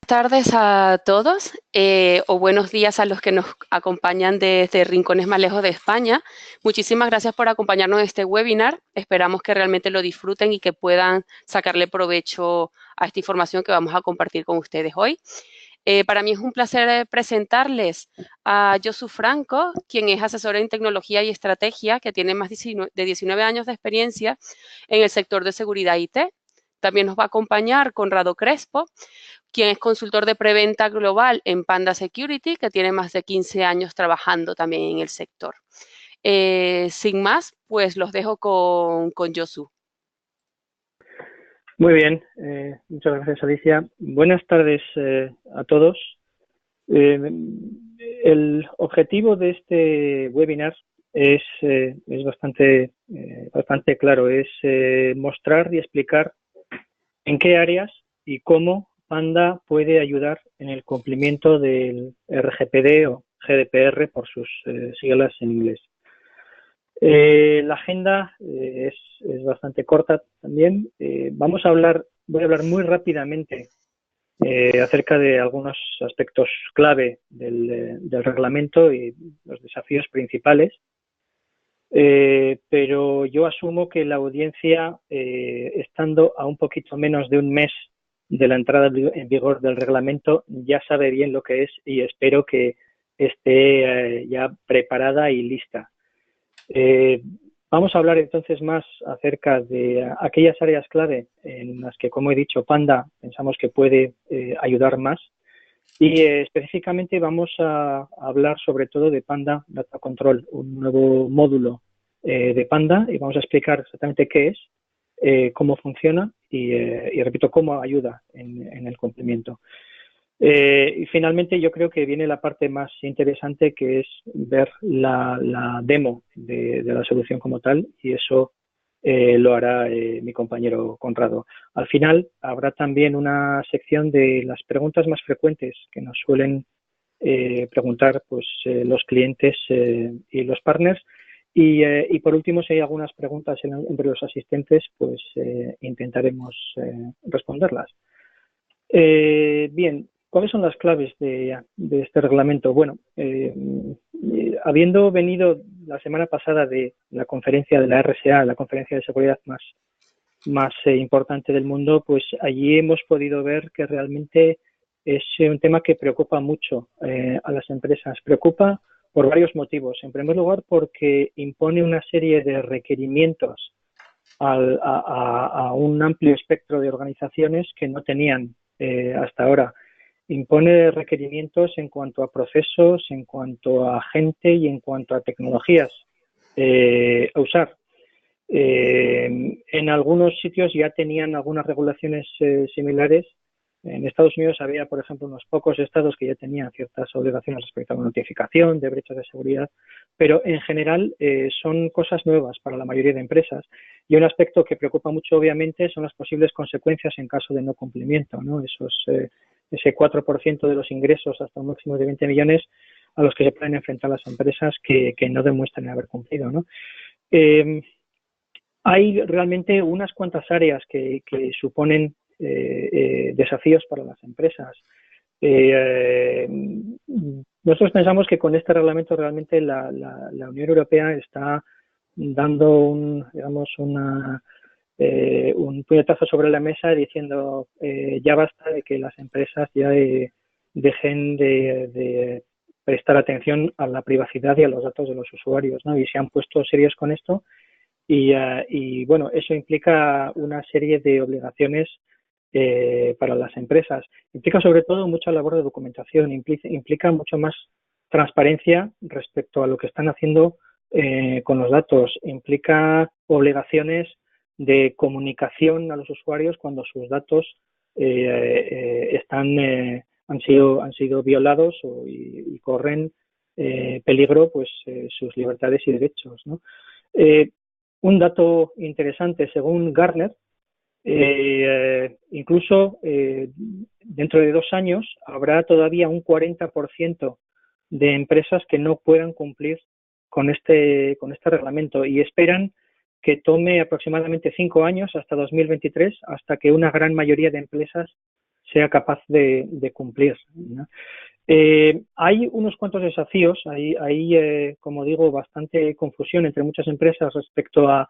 Tardes a todos o buenos días a los que nos acompañan desde rincones más lejos de España. Muchísimas gracias por acompañarnos en este webinar. Esperamos que realmente lo disfruten y que puedan sacarle provecho a esta información que vamos a compartir con ustedes hoy. Para mí es un placer presentarles a Josu Franco, quien es asesor en tecnología y estrategia, que tiene más de 19 años de experiencia en el sector de seguridad IT. También nos va a acompañar Conrado Crespo, quien es consultor de preventa global en Panda Security, que tiene más de 15 años trabajando también en el sector. Sin más, pues los dejo con Josu. Muy bien, muchas gracias, Alicia. Buenas tardes a todos. El objetivo de este webinar es bastante claro, es mostrar y explicar en qué áreas y cómo Panda puede ayudar en el cumplimiento del RGPD o GDPR por sus siglas en inglés. La agenda es bastante corta también. Voy a hablar muy rápidamente acerca de algunos aspectos clave del reglamento y los desafíos principales. Pero yo asumo que la audiencia, estando a un poquito menos de un mes de la entrada en vigor del reglamento, ya sabe bien lo que es y espero que esté ya preparada y lista. Vamos a hablar entonces más acerca de aquellas áreas clave en las que, como he dicho, Panda pensamos que puede ayudar más. Y específicamente vamos a hablar sobre todo de Panda Data Control, un nuevo módulo de Panda, y vamos a explicar exactamente qué es, cómo funciona y repito, cómo ayuda en el cumplimiento. Y finalmente yo creo que viene la parte más interesante, que es ver la demo de la solución como tal, y eso lo hará mi compañero Conrado. Al final habrá también una sección de las preguntas más frecuentes que nos suelen preguntar pues, los clientes y los partners. Y por último, si hay algunas preguntas entre los asistentes, pues intentaremos responderlas. Bien, ¿cuáles son las claves de este reglamento? Bueno, habiendo venido la semana pasada de la conferencia de la RSA, la conferencia de seguridad más importante del mundo, pues allí hemos podido ver que realmente es un tema que preocupa mucho a las empresas. Preocupa por varios motivos. En primer lugar, porque impone una serie de requerimientos a un amplio espectro de organizaciones que no tenían hasta ahora. Impone requerimientos en cuanto a procesos, en cuanto a gente y en cuanto a tecnologías a usar. En algunos sitios ya tenían algunas regulaciones similares. En Estados Unidos había, por ejemplo, unos pocos estados que ya tenían ciertas obligaciones respecto a la notificación de brechas de seguridad, pero en general son cosas nuevas para la mayoría de empresas. Y un aspecto que preocupa mucho, obviamente, son las posibles consecuencias en caso de no cumplimiento, ¿no? Ese 4% de los ingresos hasta un máximo de 20 millones a los que se pueden enfrentar las empresas que no demuestren haber cumplido, ¿no? Hay realmente unas cuantas áreas que suponen desafíos para las empresas. Nosotros pensamos que con este reglamento realmente la Unión Europea está dando un puñetazo sobre la mesa diciendo ya basta de que las empresas ya dejen de prestar atención a la privacidad y a los datos de los usuarios, ¿no? Y se han puesto serios con esto. Y bueno, eso implica una serie de obligaciones para las empresas. Implica sobre todo mucha labor de documentación, implica mucho más transparencia respecto a lo que están haciendo con los datos, implica obligaciones de comunicación a los usuarios cuando sus datos han sido violados y corren peligro pues sus libertades y derechos, ¿no? Un dato interesante, según Gartner, incluso dentro de 2 años habrá todavía un 40% de empresas que no puedan cumplir con este reglamento y esperan que tome aproximadamente 5 años, hasta 2023, hasta que una gran mayoría de empresas sea capaz de cumplir, ¿no? Hay unos cuantos desafíos, hay como digo, bastante confusión entre muchas empresas respecto a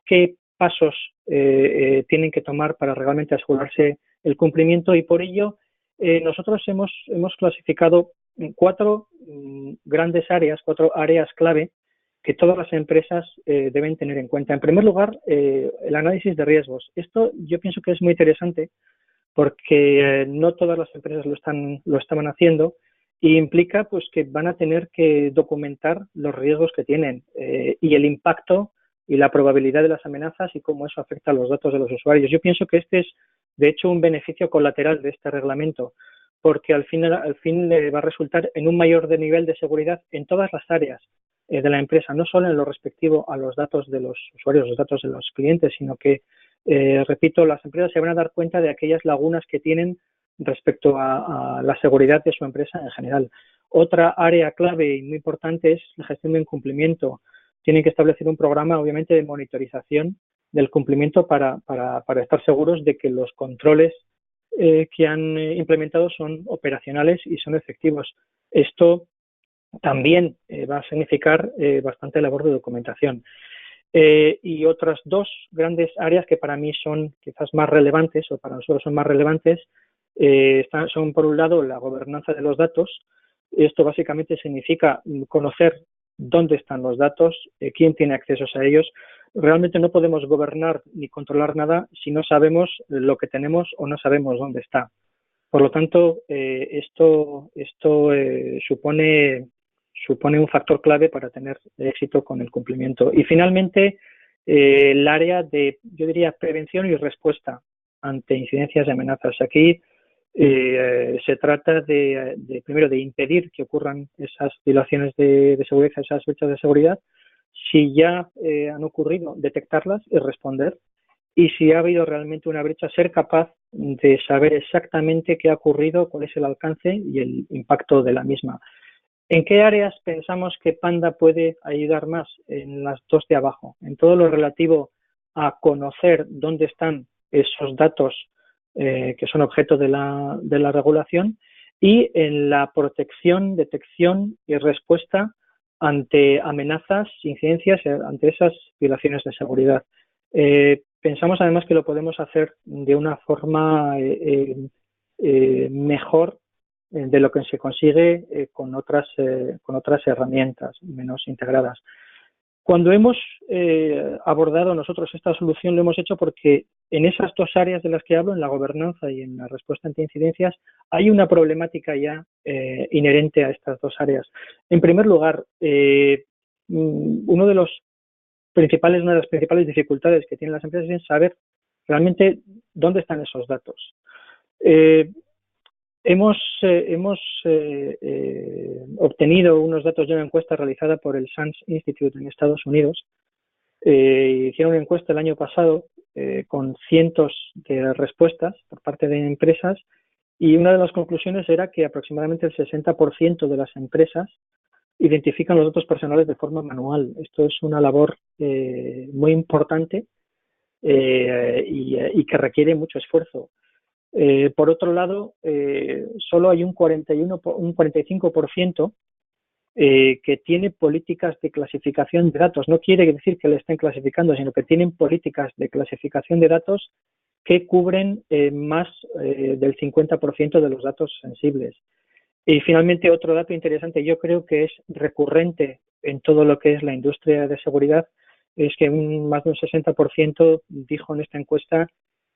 qué pasos tienen que tomar para realmente asegurarse el cumplimiento, y por ello nosotros hemos clasificado cuatro grandes áreas, cuatro áreas clave que todas las empresas deben tener en cuenta. En primer lugar, el análisis de riesgos. Esto yo pienso que es muy interesante porque no todas las empresas lo estaban haciendo, y implica pues que van a tener que documentar los riesgos que tienen y el impacto y la probabilidad de las amenazas y cómo eso afecta a los datos de los usuarios. Yo pienso que este es, de hecho, un beneficio colateral de este reglamento, porque al fin va a resultar en un mayor nivel de seguridad en todas las áreas de la empresa, no solo en lo respectivo a los datos de los usuarios, los datos de los clientes, sino que, repito, las empresas se van a dar cuenta de aquellas lagunas que tienen respecto a la seguridad de su empresa en general. Otra área clave y muy importante es la gestión de incumplimiento. Tienen que establecer un programa, obviamente, de monitorización del cumplimiento para estar seguros de que los controles que han implementado son operacionales y son efectivos. Esto también va a significar bastante labor de documentación. Y otras dos grandes áreas que para mí son quizás más relevantes, o para nosotros son más relevantes, son por un lado la gobernanza de los datos. Esto básicamente significa conocer dónde están los datos, quién tiene acceso a ellos. Realmente no podemos gobernar ni controlar nada si no sabemos lo que tenemos o no sabemos dónde está. Por lo tanto, esto supone un factor clave para tener éxito con el cumplimiento. Y finalmente, el área de, yo diría, prevención y respuesta ante incidencias y amenazas. Aquí se trata primero de impedir que ocurran esas violaciones de seguridad, esas brechas de seguridad. Si ya han ocurrido, detectarlas y responder. Y si ha habido realmente una brecha, ser capaz de saber exactamente qué ha ocurrido, cuál es el alcance y el impacto de la misma. ¿En qué áreas pensamos que Panda puede ayudar más? En las dos de abajo, en todo lo relativo a conocer dónde están esos datos que son objeto de la regulación, y en la protección, detección y respuesta ante amenazas, incidencias, ante esas violaciones de seguridad. Pensamos además que lo podemos hacer de una forma mejor de lo que se consigue con otras herramientas menos integradas. Cuando hemos abordado nosotros esta solución, lo hemos hecho porque en esas dos áreas de las que hablo, en la gobernanza y en la respuesta ante incidencias, hay una problemática ya inherente a estas dos áreas. En primer lugar, una de las principales dificultades que tienen las empresas es saber realmente dónde están esos datos. Hemos obtenido unos datos de una encuesta realizada por el SANS Institute en Estados Unidos. Hicieron una encuesta el año pasado con cientos de respuestas por parte de empresas, y una de las conclusiones era que aproximadamente el 60% de las empresas identifican los datos personales de forma manual. Esto es una labor muy importante y que requiere mucho esfuerzo. Por otro lado, solo hay un 45% que tiene políticas de clasificación de datos. No quiere decir que le estén clasificando, sino que tienen políticas de clasificación de datos que cubren más del 50% de los datos sensibles. Y finalmente, otro dato interesante, yo creo que es recurrente en todo lo que es la industria de seguridad, es que más de un 60% dijo en esta encuesta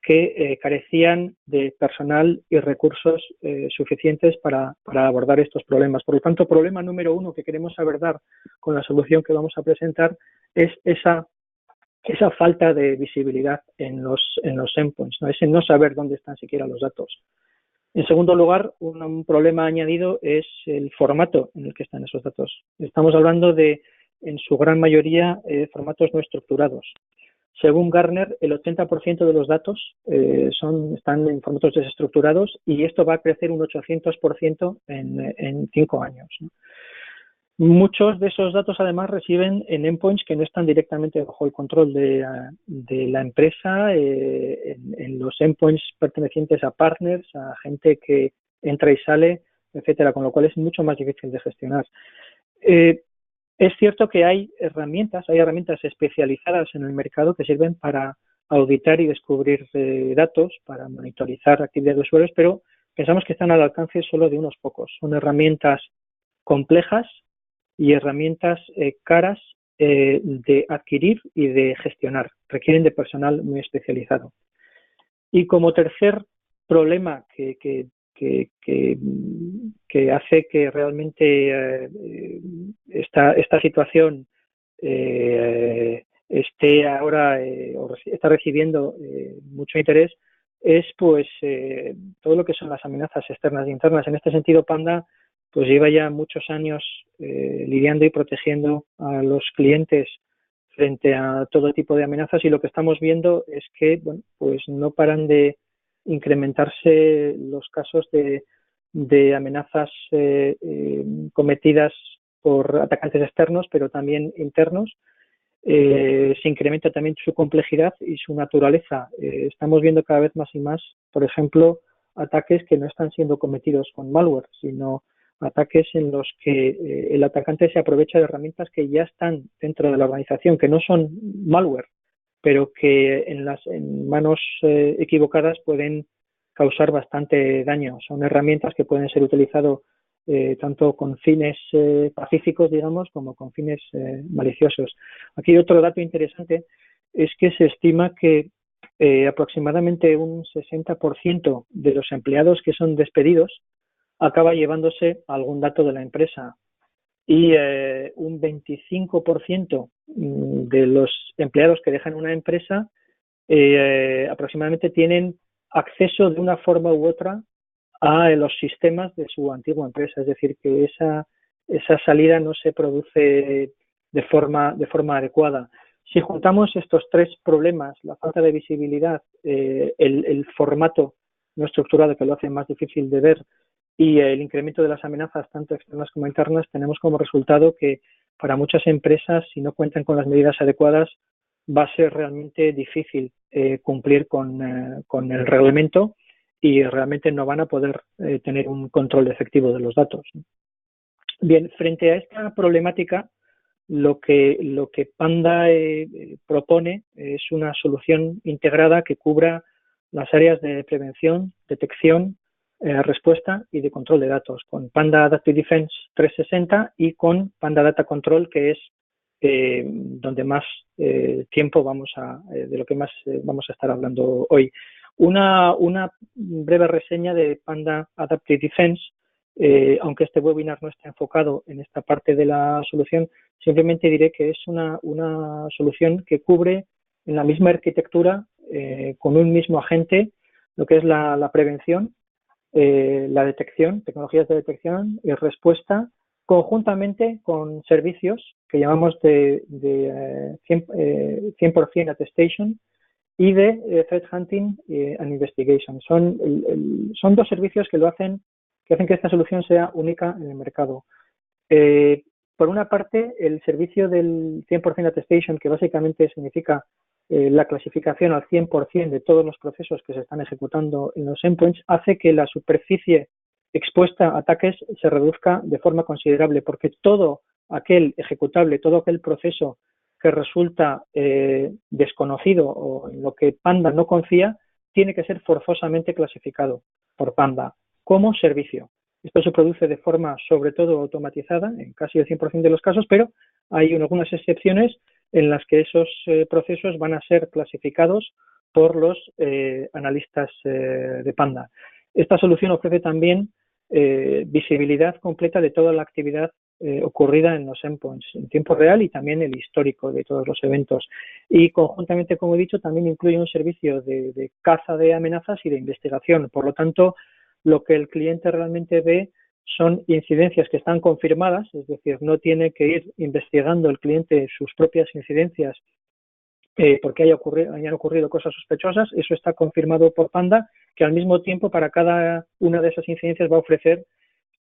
que carecían de personal y recursos suficientes para abordar estos problemas. Por lo tanto, problema número uno que queremos abordar con la solución que vamos a presentar es esa falta de visibilidad en los endpoints, ¿no? Ese no saber dónde están siquiera los datos. En segundo lugar, un problema añadido es el formato en el que están esos datos. Estamos hablando de, en su gran mayoría, formatos no estructurados. Según Gartner, el 80% de los datos están en formatos desestructurados, y esto va a crecer un 800% en 5 años, ¿no? Muchos de esos datos además reciben en endpoints que no están directamente bajo el control de la empresa, en los endpoints pertenecientes a partners, a gente que entra y sale, etcétera, con lo cual es mucho más difícil de gestionar. Es cierto que hay herramientas especializadas en el mercado que sirven para auditar y descubrir datos, para monitorizar actividades de usuarios, pero pensamos que están al alcance solo de unos pocos. Son herramientas complejas y herramientas caras de adquirir y de gestionar. Requieren de personal muy especializado. Y como tercer problema que hace que realmente esta situación esté ahora o está recibiendo mucho interés es pues todo lo que son las amenazas externas e internas. En este sentido, Panda pues lleva ya muchos años lidiando y protegiendo a los clientes frente a todo tipo de amenazas, y lo que estamos viendo es que bueno, pues no paran de incrementarse los casos de amenazas cometidas por atacantes externos, pero también internos. Se incrementa también su complejidad y su naturaleza. Estamos viendo cada vez más y más, por ejemplo, ataques que no están siendo cometidos con malware, sino ataques en los que el atacante se aprovecha de herramientas que ya están dentro de la organización, que no son malware, pero que en manos equivocadas pueden causar bastante daño. Son herramientas que pueden ser utilizadas tanto con fines pacíficos, digamos, como con fines maliciosos. Aquí otro dato interesante es que se estima que aproximadamente un 60% de los empleados que son despedidos acaba llevándose algún dato de la empresa, y un 25% de los empleados que dejan una empresa aproximadamente tienen acceso de una forma u otra a los sistemas de su antigua empresa. Es decir, que esa salida no se produce de forma adecuada. Si juntamos estos tres problemas, la falta de visibilidad, el formato no estructurado que lo hace más difícil de ver, y el incremento de las amenazas tanto externas como internas, tenemos como resultado que para muchas empresas, si no cuentan con las medidas adecuadas, va a ser realmente difícil cumplir con el reglamento, y realmente no van a poder tener un control efectivo de los datos. Bien, frente a esta problemática, lo que Panda propone es una solución integrada que cubra las áreas de prevención, detección, respuesta y de control de datos, con Panda Adaptive Defense 360 y con Panda Data Control, que es donde más tiempo de lo que más vamos a estar hablando hoy. Una breve reseña de Panda Adaptive Defense, aunque este webinar no está enfocado en esta parte de la solución, simplemente diré que es una solución que cubre en la misma arquitectura, con un mismo agente, lo que es la prevención, la detección, tecnologías de detección y respuesta, conjuntamente con servicios que llamamos de 100% attestation y de threat hunting and investigation. Son dos servicios que hacen que esta solución sea única en el mercado. Por una parte, el servicio del 100% attestation, que básicamente significa la clasificación al 100% de todos los procesos que se están ejecutando en los endpoints, hace que la superficie expuesta a ataques se reduzca de forma considerable, porque todo aquel ejecutable, todo aquel proceso que resulta desconocido o en lo que Panda no confía, tiene que ser forzosamente clasificado por Panda como servicio. Esto se produce de forma sobre todo automatizada en casi el 100% de los casos, pero hay algunas excepciones en las que esos procesos van a ser clasificados por los analistas de Panda. Esta solución ofrece también visibilidad completa de toda la actividad ocurrida en los endpoints en tiempo real, y también el histórico de todos los eventos. Y conjuntamente, como he dicho, también incluye un servicio de caza de amenazas y de investigación. Por lo tanto, lo que el cliente realmente ve son incidencias que están confirmadas, es decir, no tiene que ir investigando el cliente sus propias incidencias porque hayan ocurrido cosas sospechosas. Eso está confirmado por Panda, que al mismo tiempo para cada una de esas incidencias va a ofrecer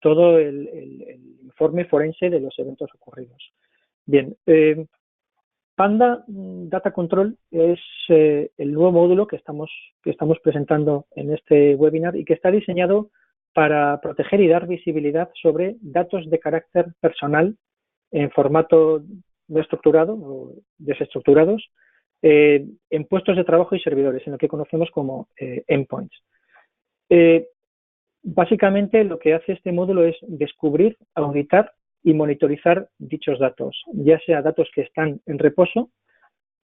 todo el informe forense de los eventos ocurridos. Bien, Panda Data Control es el nuevo módulo que estamos presentando en este webinar y que está diseñado para proteger y dar visibilidad sobre datos de carácter personal en formato no estructurado o desestructurados en puestos de trabajo y servidores, en lo que conocemos como endpoints. Básicamente lo que hace este módulo es descubrir, auditar y monitorizar dichos datos, ya sea datos que están en reposo,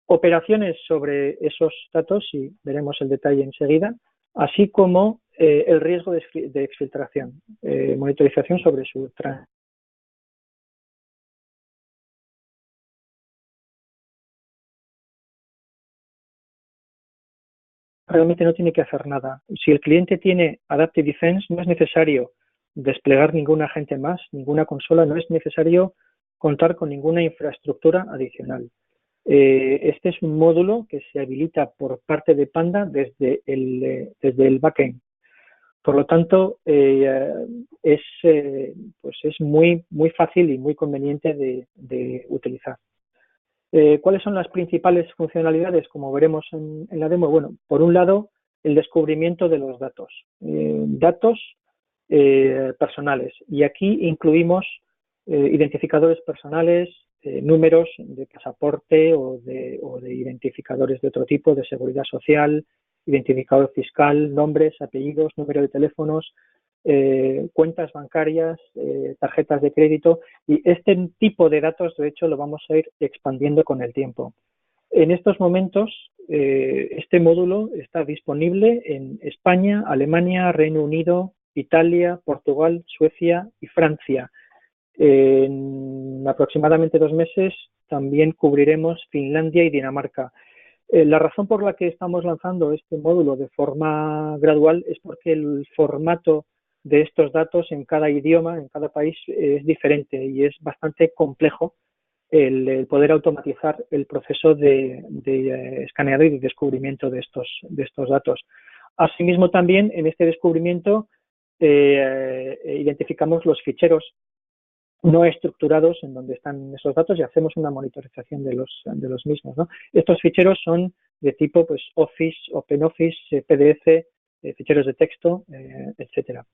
operaciones sobre esos datos, y veremos el detalle enseguida, así como el riesgo de exfiltración, monitorización sobre su tránsito. Realmente no tiene que hacer nada. Si el cliente tiene Adaptive Defense, no es necesario desplegar ningún agente más, ninguna consola, no es necesario contar con ninguna infraestructura adicional. Este es un módulo que se habilita por parte de Panda desde el backend. Por lo tanto, es muy fácil y muy conveniente de utilizar. ¿Cuáles son las principales funcionalidades? Como veremos en la demo, bueno, por un lado, el descubrimiento de los datos. Datos personales. Y aquí incluimos identificadores personales, números de pasaporte o de identificadores de otro tipo, de seguridad social, identificador fiscal, nombres, apellidos, número de teléfonos, cuentas bancarias, tarjetas de crédito, y este tipo de datos, de hecho, lo vamos a ir expandiendo con el tiempo. En estos momentos, este módulo está disponible en España, Alemania, Reino Unido, Italia, Portugal, Suecia y Francia. En aproximadamente 2 meses también cubriremos Finlandia y Dinamarca. La razón por la que estamos lanzando este módulo de forma gradual es porque el formato de estos datos en cada idioma, en cada país, es diferente y es bastante complejo el poder automatizar el proceso de escaneado y de descubrimiento de estos datos. Asimismo, también en este descubrimiento identificamos los ficheros no estructurados en donde están esos datos y hacemos una monitorización de los mismos, ¿no? Estos ficheros son de tipo pues, Office, OpenOffice, PDF, ficheros de texto, etcétera.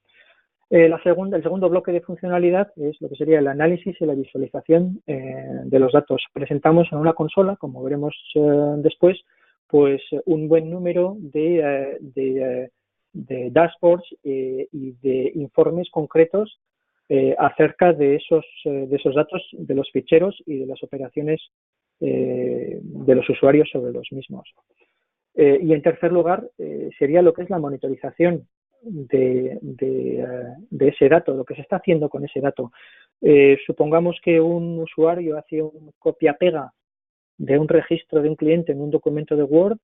El segundo bloque de funcionalidad es lo que sería el análisis y la visualización de los datos. Presentamos en una consola, como veremos después, pues un buen número de dashboards y de informes concretos acerca de esos datos, de los ficheros y de las operaciones de los usuarios sobre los mismos. Y en tercer lugar sería lo que es la monitorización de ese dato, lo que se está haciendo con ese dato. Supongamos que un usuario hace un copia-pega de un registro de un cliente en un documento de Word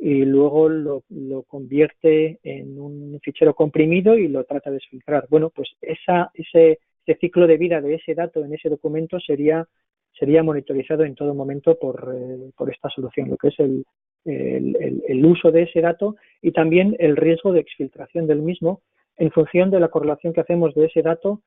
y luego lo convierte en un fichero comprimido y lo trata de desfiltrar. Bueno, pues ese ciclo de vida de ese dato en ese documento sería monitorizado en todo momento por esta solución, lo que es el uso de ese dato y también el riesgo de exfiltración del mismo en función de la correlación que hacemos de ese dato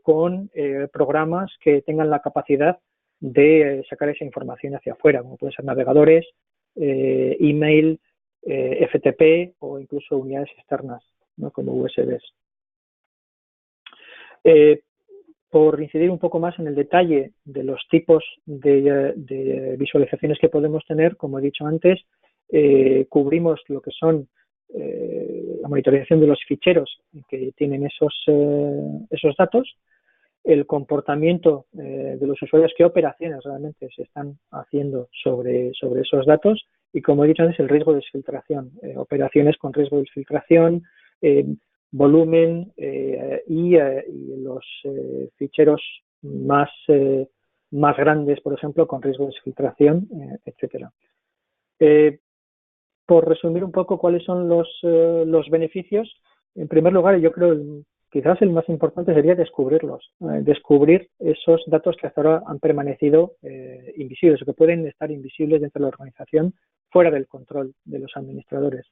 con programas que tengan la capacidad de sacar esa información hacia afuera, como pueden ser navegadores, email, FTP o incluso unidades externas, ¿no? Como USBs. Por incidir un poco más en el detalle de los tipos de visualizaciones que podemos tener, como he dicho antes, cubrimos lo que son la monitorización de los ficheros que tienen esos datos, el comportamiento de los usuarios, qué operaciones realmente se están haciendo sobre esos datos y, como he dicho antes, el riesgo de exfiltración, operaciones con riesgo de exfiltración, volumen y los ficheros más grandes, por ejemplo, con riesgo de exfiltración, etcétera. Por resumir un poco cuáles son los beneficios, en primer lugar, yo creo quizás el más importante sería descubrirlos, descubrir esos datos que hasta ahora han permanecido invisibles o que pueden estar invisibles dentro de la organización fuera del control de los administradores.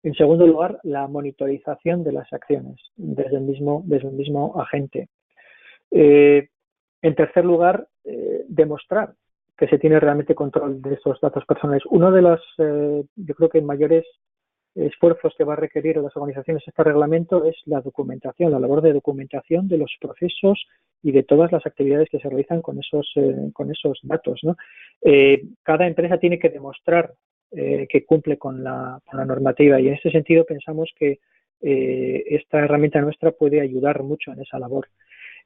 En segundo lugar, la monitorización de las acciones desde el mismo agente. En tercer lugar, demostrar que se tiene realmente control de esos datos personales. Uno de los, yo creo que mayores esfuerzos que va a requerir las organizaciones este reglamento es la documentación, la labor de documentación de los procesos y de todas las actividades que se realizan con esos datos, ¿no? Cada empresa tiene que demostrar que cumple con la normativa y en ese sentido pensamos que esta herramienta nuestra puede ayudar mucho en esa labor.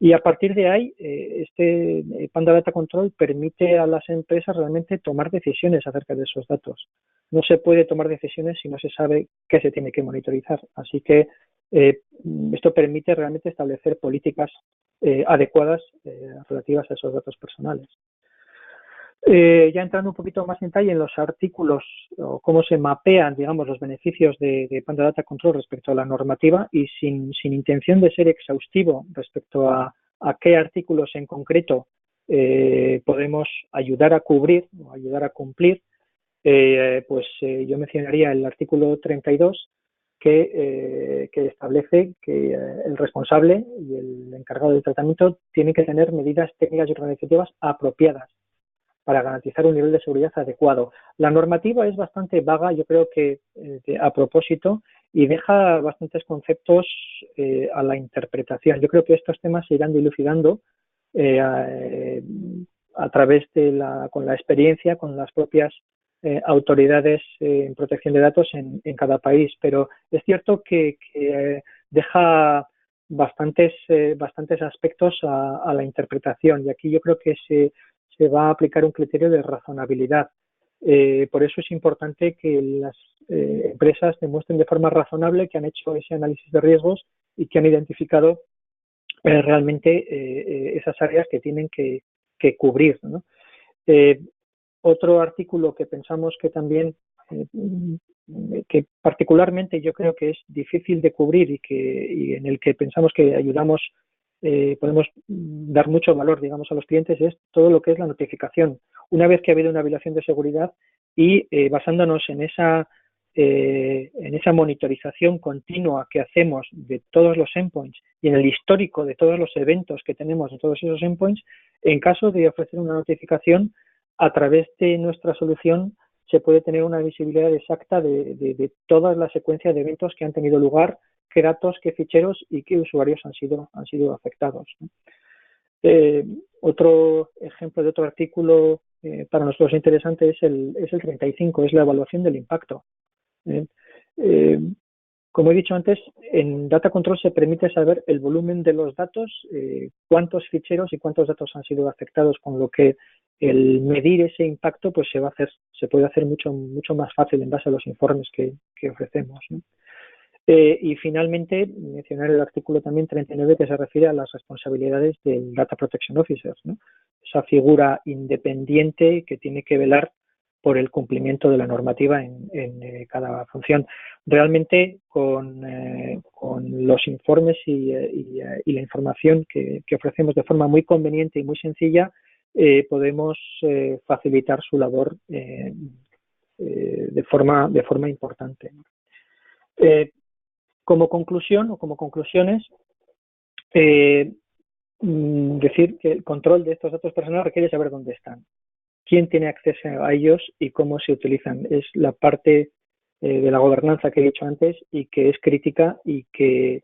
Y a partir de ahí, este Panda Data Control permite a las empresas realmente tomar decisiones acerca de esos datos. No se puede tomar decisiones si no se sabe qué se tiene que monitorizar. Así que esto permite realmente establecer políticas adecuadas relativas a esos datos personales. Ya entrando un poquito más en detalle en los artículos o cómo se mapean, digamos, los beneficios de Panda Data Control respecto a la normativa y sin intención de ser exhaustivo respecto a qué artículos en concreto podemos ayudar a cubrir o ayudar a cumplir, yo mencionaría el artículo 32 que establece que el responsable y el encargado del tratamiento tienen que tener medidas técnicas y organizativas apropiadas para garantizar un nivel de seguridad adecuado. La normativa es bastante vaga, yo creo que a propósito, y deja bastantes conceptos a la interpretación. Yo creo que estos temas se irán dilucidando a través de con la experiencia, con las propias autoridades en protección de datos en cada país, pero es cierto que deja bastantes aspectos a la interpretación y aquí yo creo que se va a aplicar un criterio de razonabilidad. Por eso es importante que las empresas demuestren de forma razonable que han hecho ese análisis de riesgos y que han identificado realmente esas áreas que tienen que cubrir, ¿no? Otro artículo que pensamos que también, que particularmente yo creo que es difícil de cubrir y en el que pensamos que ayudamos, podemos dar mucho valor, digamos, a los clientes, es todo lo que es la notificación. Una vez que ha habido una violación de seguridad y basándonos en esa monitorización continua que hacemos de todos los endpoints y en el histórico de todos los eventos que tenemos de todos esos endpoints, en caso de ofrecer una notificación, a través de nuestra solución se puede tener una visibilidad exacta de toda la secuencia de eventos que han tenido lugar, qué datos, qué ficheros y qué usuarios han sido afectados, ¿no? Otro ejemplo de otro artículo para nosotros interesante es el 35, es la evaluación del impacto. Como he dicho antes, en Data Control se permite saber el volumen de los datos, cuántos ficheros y cuántos datos han sido afectados, con lo que el medir ese impacto pues se puede hacer mucho más fácil en base a los informes que ofrecemos, ¿no? Y finalmente, mencionar el artículo también 39 que se refiere a las responsabilidades del Data Protection Officer, ¿no? Esa figura independiente que tiene que velar por el cumplimiento de la normativa en cada función. Realmente con los informes y la información que ofrecemos de forma muy conveniente y muy sencilla, podemos facilitar su labor de forma importante. Como conclusión o como conclusiones, decir que el control de estos datos personales requiere saber dónde están, quién tiene acceso a ellos y cómo se utilizan. Es la parte de la gobernanza que he dicho antes y que es crítica y que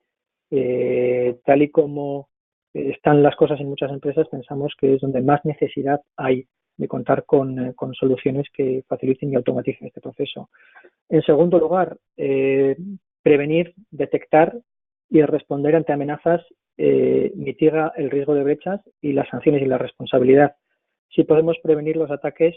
tal y como están las cosas en muchas empresas, pensamos que es donde más necesidad hay de contar con soluciones que faciliten y automaticen este proceso. En segundo lugar, prevenir, detectar y responder ante amenazas mitiga el riesgo de brechas y las sanciones y la responsabilidad. Si podemos prevenir los ataques,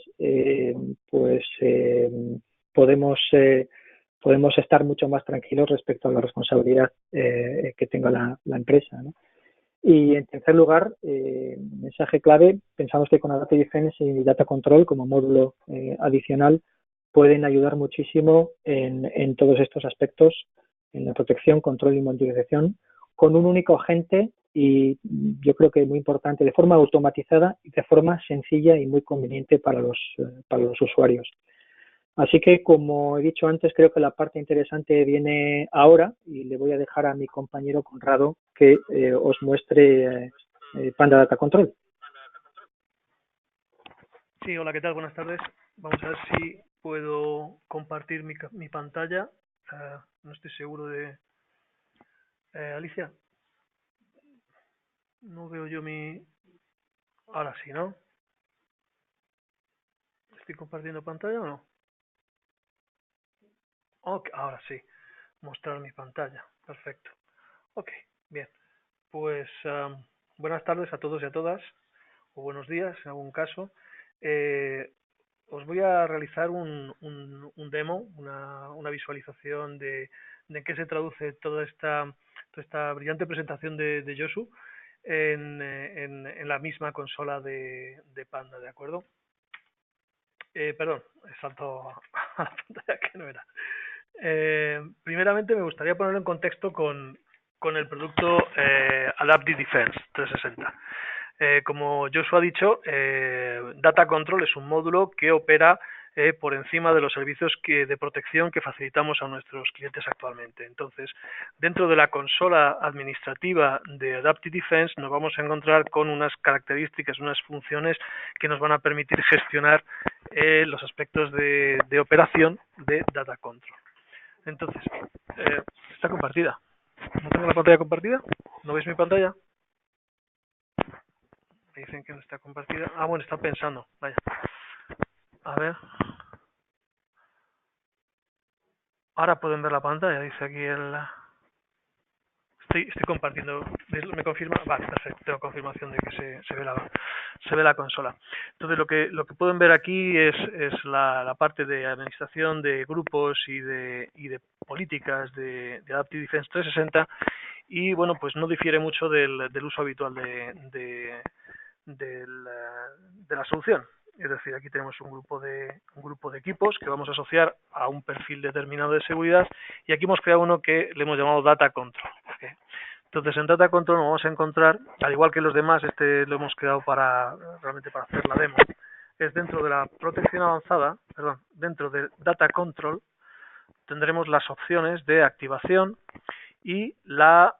podemos estar mucho más tranquilos respecto a la responsabilidad que tenga la empresa, ¿no? Y en tercer lugar, mensaje clave, pensamos que con Data Defense y Data Control como módulo adicional pueden ayudar muchísimo en todos estos aspectos, en la protección, control y monitorización, con un único agente y yo creo que es muy importante, de forma automatizada y de forma sencilla y muy conveniente para los usuarios. Así que, como he dicho antes, creo que la parte interesante viene ahora y le voy a dejar a mi compañero Conrado que os muestre Panda Data Control. Sí, hola, ¿qué tal? Buenas tardes. Vamos a ver si puedo compartir mi pantalla. No estoy seguro de... Alicia, no veo yo mi... Ahora sí, ¿no? ¿Estoy compartiendo pantalla o no? Ok, ahora sí. Mostrar mi pantalla. Perfecto. Ok, bien. Pues buenas tardes a todos y a todas, o buenos días en algún caso. Eh, Os voy a realizar un demo, una visualización de en qué se traduce toda esta brillante presentación de Josu en la misma consola de Panda, ¿de acuerdo? Perdón, salto a la pantalla que no era. Primeramente me gustaría ponerlo en contexto con el producto Adaptive Defense 360. Como Josu ha dicho, Data Control es un módulo que opera por encima de los servicios de protección que facilitamos a nuestros clientes actualmente. Entonces, dentro de la consola administrativa de Adaptive Defense nos vamos a encontrar con unas características, unas funciones que nos van a permitir gestionar los aspectos de operación de Data Control. Entonces, está compartida. ¿No tengo la pantalla compartida? ¿No veis mi pantalla? Me dicen que no está compartida. Ah, bueno, está pensando. Vaya. A ver. Ahora pueden ver la pantalla, dice aquí el... Estoy compartiendo. ¿Me confirma? Vale, perfecto. Tengo confirmación de que se ve la consola. Entonces, lo que pueden ver aquí es la parte de administración de grupos y de políticas de Adaptive Defense 360 y, bueno, pues no difiere mucho del uso habitual de la solución. Es decir, aquí tenemos un grupo de equipos que vamos a asociar a un perfil determinado de seguridad y aquí hemos creado uno que le hemos llamado Data Control. ¿Okay? Entonces, en Data Control nos vamos a encontrar, al igual que los demás, este lo hemos creado realmente para hacer la demo, es dentro de la protección avanzada, perdón, dentro de Data Control tendremos las opciones de activación y la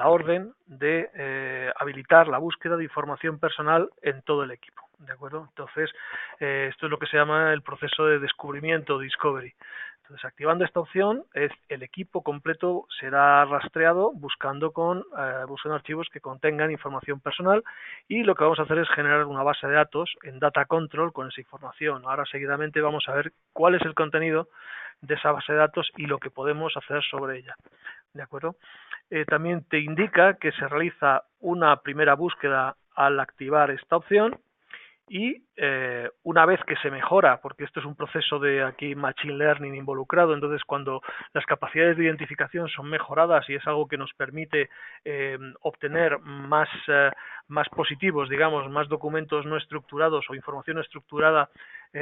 orden de habilitar la búsqueda de información personal en todo el equipo, ¿de acuerdo? Entonces, esto es lo que se llama el proceso de descubrimiento, discovery. Entonces, activando esta opción, el equipo completo será rastreado buscando archivos que contengan información personal y lo que vamos a hacer es generar una base de datos en Data Control con esa información. Ahora, seguidamente, vamos a ver cuál es el contenido de esa base de datos y lo que podemos hacer sobre ella. ¿De acuerdo? También te indica que se realiza una primera búsqueda al activar esta opción y una vez que se mejora, porque esto es un proceso de aquí machine learning involucrado, entonces cuando las capacidades de identificación son mejoradas y es algo que nos permite obtener más positivos, digamos, más documentos no estructurados o información estructurada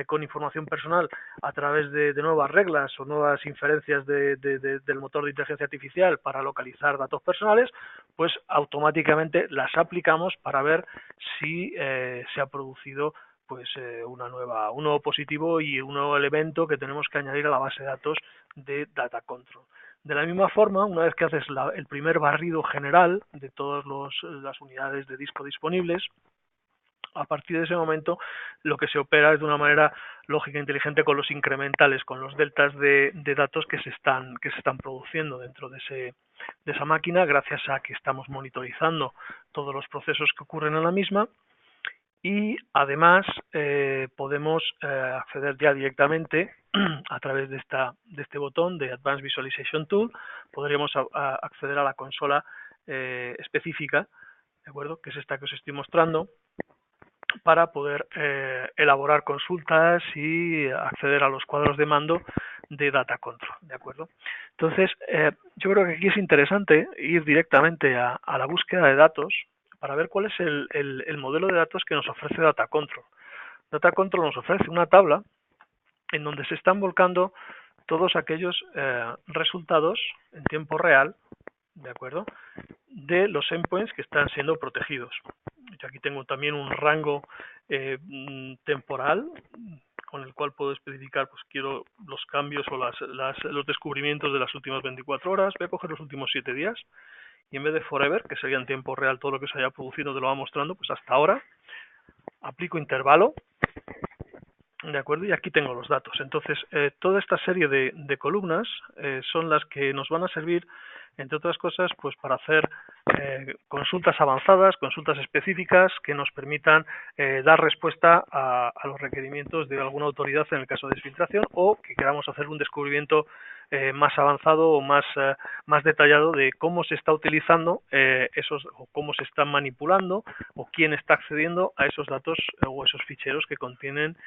con información personal a través de nuevas reglas o nuevas inferencias del motor de inteligencia artificial para localizar datos personales, pues automáticamente las aplicamos para ver si se ha producido pues un nuevo positivo y un nuevo elemento que tenemos que añadir a la base de datos de Data Control. De la misma forma, una vez que haces el primer barrido general de todas las unidades de disco disponibles, a partir de ese momento lo que se opera es de una manera lógica e inteligente con los incrementales, con los deltas de datos que se están produciendo dentro de esa máquina, gracias a que estamos monitorizando todos los procesos que ocurren en la misma y además podemos acceder ya directamente a través de este botón de Advanced Visualization Tool, podríamos acceder a la consola específica, ¿de acuerdo? Que es esta que os estoy mostrando, para poder elaborar consultas y acceder a los cuadros de mando de Data Control, ¿de acuerdo? Entonces, yo creo que aquí es interesante ir directamente a la búsqueda de datos para ver cuál es el modelo de datos que nos ofrece Data Control. Data Control nos ofrece una tabla en donde se están volcando todos aquellos resultados en tiempo real, ¿de acuerdo?, de los endpoints que están siendo protegidos. Yo aquí tengo también un rango temporal con el cual puedo especificar, pues quiero los cambios o los descubrimientos de las últimas 24 horas, voy a coger los últimos 7 días y en vez de forever, que sería en tiempo real todo lo que se haya producido, te lo va mostrando, pues hasta ahora, aplico intervalo, ¿de acuerdo? Y aquí tengo los datos. Entonces, toda esta serie de columnas son las que nos van a servir, entre otras cosas, pues para hacer consultas avanzadas, consultas específicas que nos permitan dar respuesta a los requerimientos de alguna autoridad en el caso de exfiltración, o que queramos hacer un descubrimiento más avanzado o más detallado de cómo se está utilizando esos, o cómo se están manipulando, o quién está accediendo a esos datos o esos ficheros que contienen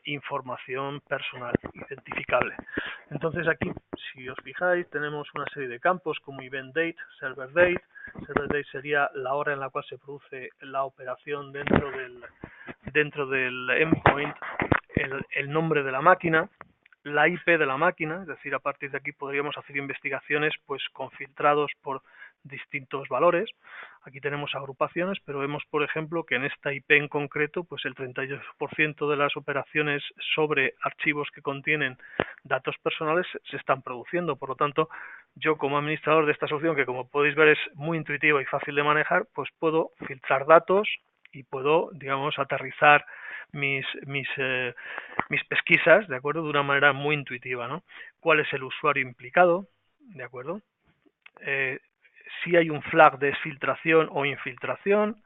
información personal identificable. Entonces aquí, si os fijáis, tenemos una serie de campos como event date, server date. Server date sería la hora en la cual se produce la operación dentro del endpoint, el nombre de la máquina, la IP de la máquina, es decir, a partir de aquí podríamos hacer investigaciones pues con filtrados por distintos valores. Aquí tenemos agrupaciones, pero vemos, por ejemplo, que en esta IP en concreto, pues el 38% de las operaciones sobre archivos que contienen datos personales se están produciendo. Por lo tanto, yo como administrador de esta solución, que como podéis ver es muy intuitiva y fácil de manejar, pues puedo filtrar datos y puedo, digamos, aterrizar mis pesquisas, ¿de acuerdo? De una manera muy intuitiva, ¿no? ¿Cuál es el usuario implicado? ¿De acuerdo? Si hay un flag de exfiltración o infiltración,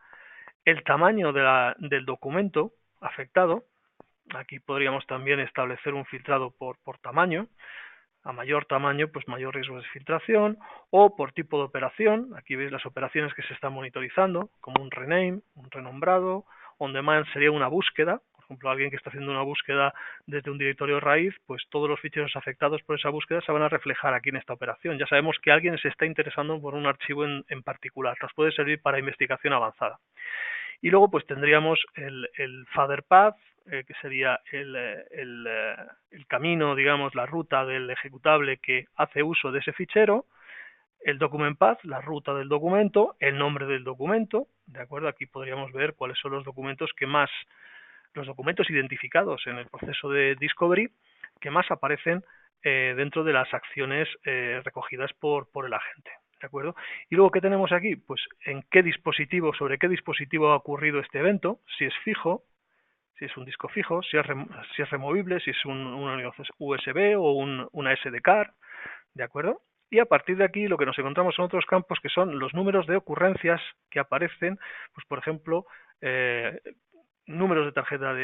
el tamaño del documento afectado. Aquí podríamos también establecer un filtrado por tamaño. A mayor tamaño, pues mayor riesgo de exfiltración, o por tipo de operación. Aquí veis las operaciones que se están monitorizando, como un rename, un renombrado. On demand sería una búsqueda. Por ejemplo, alguien que está haciendo una búsqueda desde un directorio raíz, pues todos los ficheros afectados por esa búsqueda se van a reflejar aquí en esta operación. Ya sabemos que alguien se está interesando por un archivo en particular. Nos puede servir para investigación avanzada. Y luego pues tendríamos el father path, que sería el camino, digamos, la ruta del ejecutable que hace uso de ese fichero, el document path, la ruta del documento, el nombre del documento, ¿de acuerdo? Aquí podríamos ver cuáles son los documentos los documentos identificados en el proceso de discovery que más aparecen dentro de las acciones recogidas por el agente. ¿De acuerdo? Y luego, ¿qué tenemos aquí? Pues en qué dispositivo, sobre qué dispositivo ha ocurrido este evento, si es fijo, si es un disco fijo, si es removible, si es una USB o una SD card, ¿de acuerdo? Y a partir de aquí lo que nos encontramos son otros campos que son los números de ocurrencias que aparecen, pues por ejemplo, números de tarjetas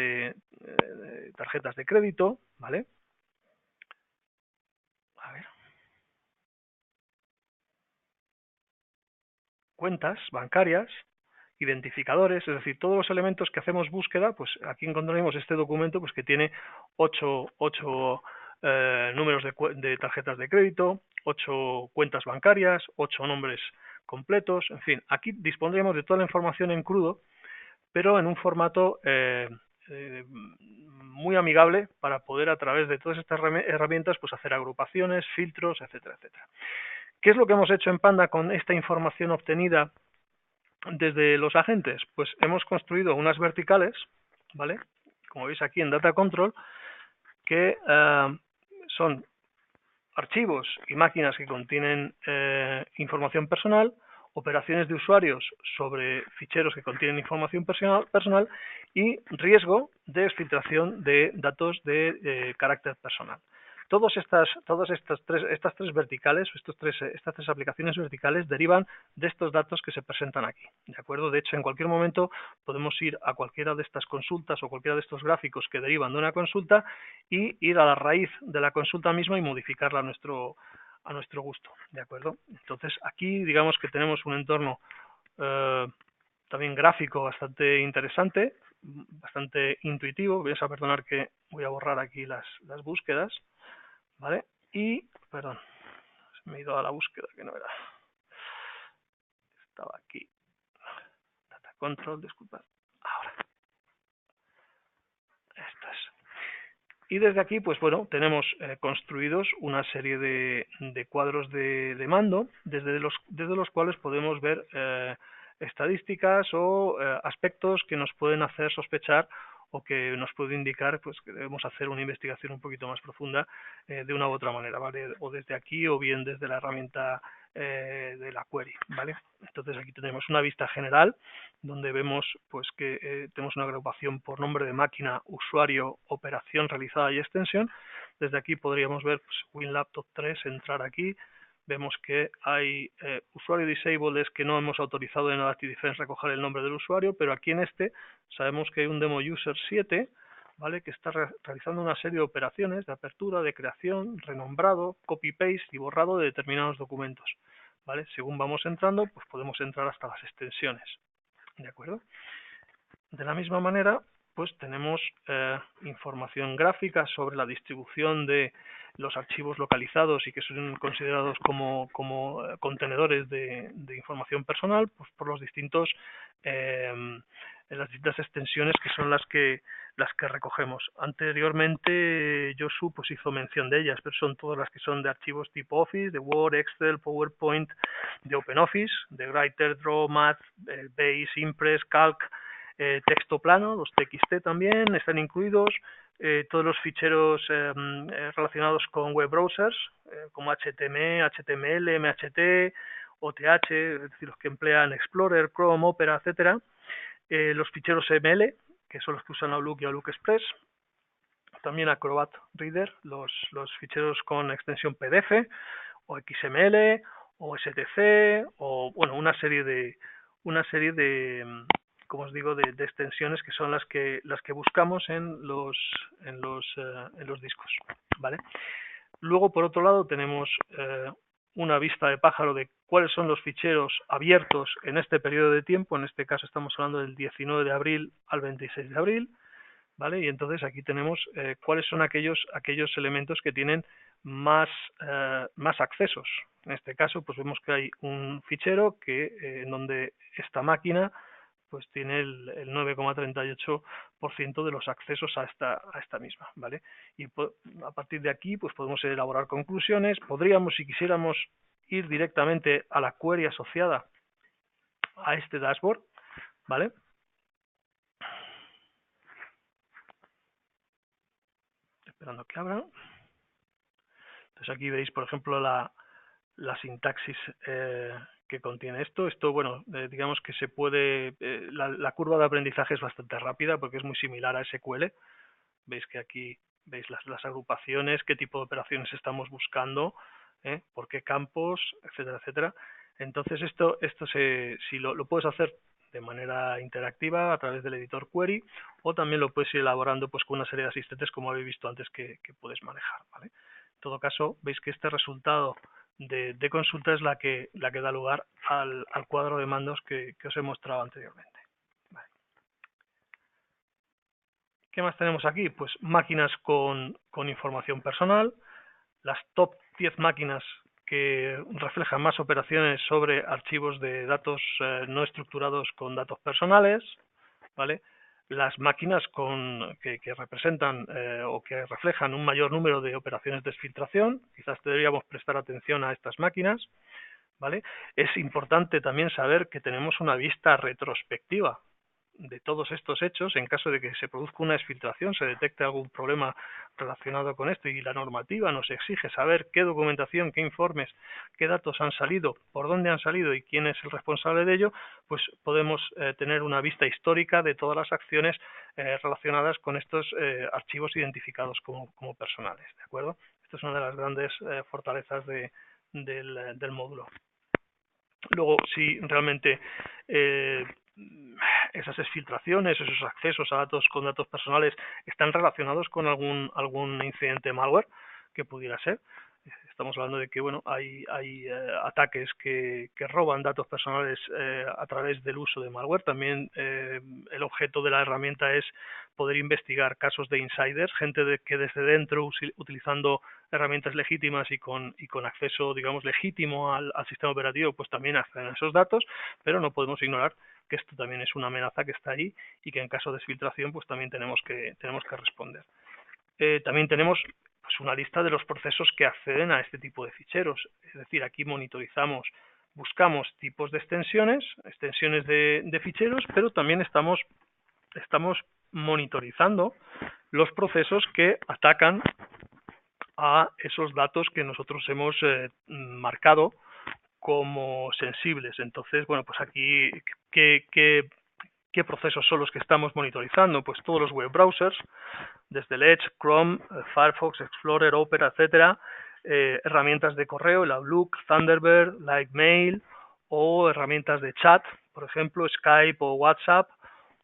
de crédito, ¿vale? A ver. Cuentas bancarias, identificadores, es decir, todos los elementos que hacemos búsqueda, pues aquí encontraremos este documento pues que tiene 8 números de tarjetas de crédito, 8 cuentas bancarias, 8 nombres completos, en fin, aquí dispondremos de toda la información en crudo, pero en un formato muy amigable para poder a través de todas estas herramientas pues hacer agrupaciones, filtros, etcétera, etcétera. ¿Qué es lo que hemos hecho en Panda con esta información obtenida desde los agentes? Pues hemos construido unas verticales, ¿vale? Como veis aquí en Data Control, que son archivos y máquinas que contienen información personal, operaciones de usuarios sobre ficheros que contienen información personal y riesgo de exfiltración de datos de carácter personal. Todas estas tres verticales, estas tres aplicaciones verticales derivan de estos datos que se presentan aquí, ¿de acuerdo? De hecho, en cualquier momento podemos ir a cualquiera de estas consultas o cualquiera de estos gráficos que derivan de una consulta y ir a la raíz de la consulta misma y modificarla a nuestro gusto, ¿de acuerdo? Entonces, aquí digamos que tenemos un entorno también gráfico bastante interesante, bastante intuitivo. Vais a perdonar que voy a borrar aquí las búsquedas, ¿vale? Y, perdón, me he ido a la búsqueda que no era. Estaba aquí. Data Control, disculpad. Ahora. Esto es. Y desde aquí, pues bueno, tenemos construidos una serie de cuadros de mando, desde los cuales podemos ver estadísticas o aspectos que nos pueden hacer sospechar o que nos puede indicar pues que debemos hacer una investigación un poquito más profunda de una u otra manera, ¿vale? O desde aquí o bien desde la herramienta de la query, ¿vale? Entonces aquí tenemos una vista general donde vemos pues que tenemos una agrupación por nombre de máquina, usuario, operación realizada y extensión. Desde aquí podríamos ver pues, WinLaptop 3, entrar aquí, vemos que hay usuario disabled, es que no hemos autorizado en Adaptive Defense recoger el nombre del usuario, pero aquí en este sabemos que hay un demo user 7, ¿vale? Que está realizando una serie de operaciones de apertura, de creación, renombrado, copy-paste y borrado de determinados documentos, ¿vale? Según vamos entrando, pues podemos entrar hasta las extensiones, ¿de acuerdo? De la misma manera, pues tenemos información gráfica sobre la distribución de los archivos localizados y que son considerados como contenedores de información personal, pues por los distintos las distintas extensiones que son las que recogemos. Anteriormente Josu pues hizo mención de ellas, pero son todas las que son de archivos tipo Office, de Word, Excel, PowerPoint, de OpenOffice, de Writer, Draw, Math, Base, Impress, Calc, texto plano, los TXT también están incluidos, todos los ficheros relacionados con web browsers, como HTML, HTML, MHT, OTH, es decir, los que emplean Explorer, Chrome, Opera, etcétera, los ficheros ML, que son los que usan Outlook y Outlook Express, también Acrobat Reader, los ficheros con extensión PDF, o XML, o STC, o bueno, una serie de como os digo, de extensiones que son las que buscamos en los discos, ¿vale? Luego, por otro lado, tenemos una vista de pájaro de cuáles son los ficheros abiertos en este periodo de tiempo. En este caso estamos hablando del 19 de abril al 26 de abril, ¿vale? Y entonces aquí tenemos cuáles son aquellos elementos que tienen más accesos. En este caso, pues vemos que hay un fichero que en donde esta máquina pues tiene el 9,38% de los accesos a esta misma, ¿vale? Y a partir de aquí pues podemos elaborar conclusiones. Podríamos, si quisiéramos, ir directamente a la query asociada a este dashboard, ¿vale? Esperando que abra. Entonces aquí veis, por ejemplo, la sintaxis que contiene esto. Esto, bueno, digamos que se puede... la curva de aprendizaje es bastante rápida porque es muy similar a SQL. Veis que aquí veis las agrupaciones, qué tipo de operaciones estamos buscando, por qué campos, etcétera, etcétera. Entonces esto si lo puedes hacer de manera interactiva a través del editor query, o también lo puedes ir elaborando pues con una serie de asistentes como habéis visto antes que puedes manejar, ¿vale? En todo caso, veis que este resultado de consulta es la que da lugar al cuadro de mandos que os he mostrado anteriormente. Vale. ¿Qué más tenemos aquí? Pues máquinas con información personal, las top 10 máquinas que reflejan más operaciones sobre archivos de datos no estructurados con datos personales, ¿vale? Las máquinas que representan o que reflejan un mayor número de operaciones de exfiltración, quizás deberíamos prestar atención a estas máquinas, ¿vale? Es importante también saber que tenemos una vista retrospectiva de todos estos hechos en caso de que se produzca una exfiltración, se detecte algún problema relacionado con esto y la normativa nos exige saber qué documentación, qué informes, qué datos han salido, por dónde han salido y quién es el responsable de ello, pues podemos tener una vista histórica de todas las acciones relacionadas con estos archivos identificados como personales, ¿de acuerdo? Esto es una de las grandes fortalezas del módulo. Luego, si realmente esas exfiltraciones, esos accesos a datos con datos personales están relacionados con algún incidente malware que pudiera ser. Estamos hablando de que bueno, hay ataques que roban datos personales a través del uso de malware. También el objeto de la herramienta es poder investigar casos de insiders, gente que desde dentro, utilizando herramientas legítimas y con acceso, digamos, legítimo al sistema operativo, pues también acceden a esos datos, pero no podemos ignorar que esto también es una amenaza que está ahí y que en caso de exfiltración pues también tenemos que responder. También tenemos pues una lista de los procesos que acceden a este tipo de ficheros, es decir, aquí monitorizamos, buscamos tipos de extensiones de ficheros, pero también estamos monitorizando los procesos que atacan a esos datos que nosotros hemos marcado como sensibles. Entonces, bueno, pues aquí, ¿qué procesos son los que estamos monitorizando? Pues todos los web browsers, desde el Edge, Chrome, Firefox, Explorer, Opera, etcétera, herramientas de correo, el Outlook, Thunderbird, Lightmail, o herramientas de chat, por ejemplo, Skype o WhatsApp,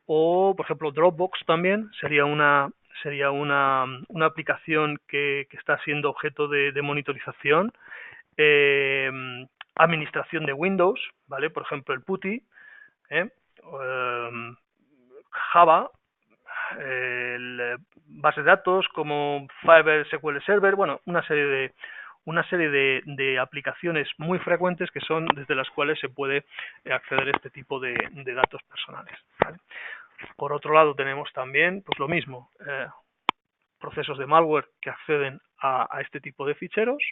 o por ejemplo Dropbox también sería una aplicación que está siendo objeto de monitorización. Administración de Windows, ¿vale? Por ejemplo el PuTTY, Java, bases de datos como Firebase SQL Server, bueno, una serie de aplicaciones muy frecuentes que son desde las cuales se puede acceder a este tipo de datos personales, ¿vale? Por otro lado tenemos también pues lo mismo, procesos de malware que acceden a este tipo de ficheros,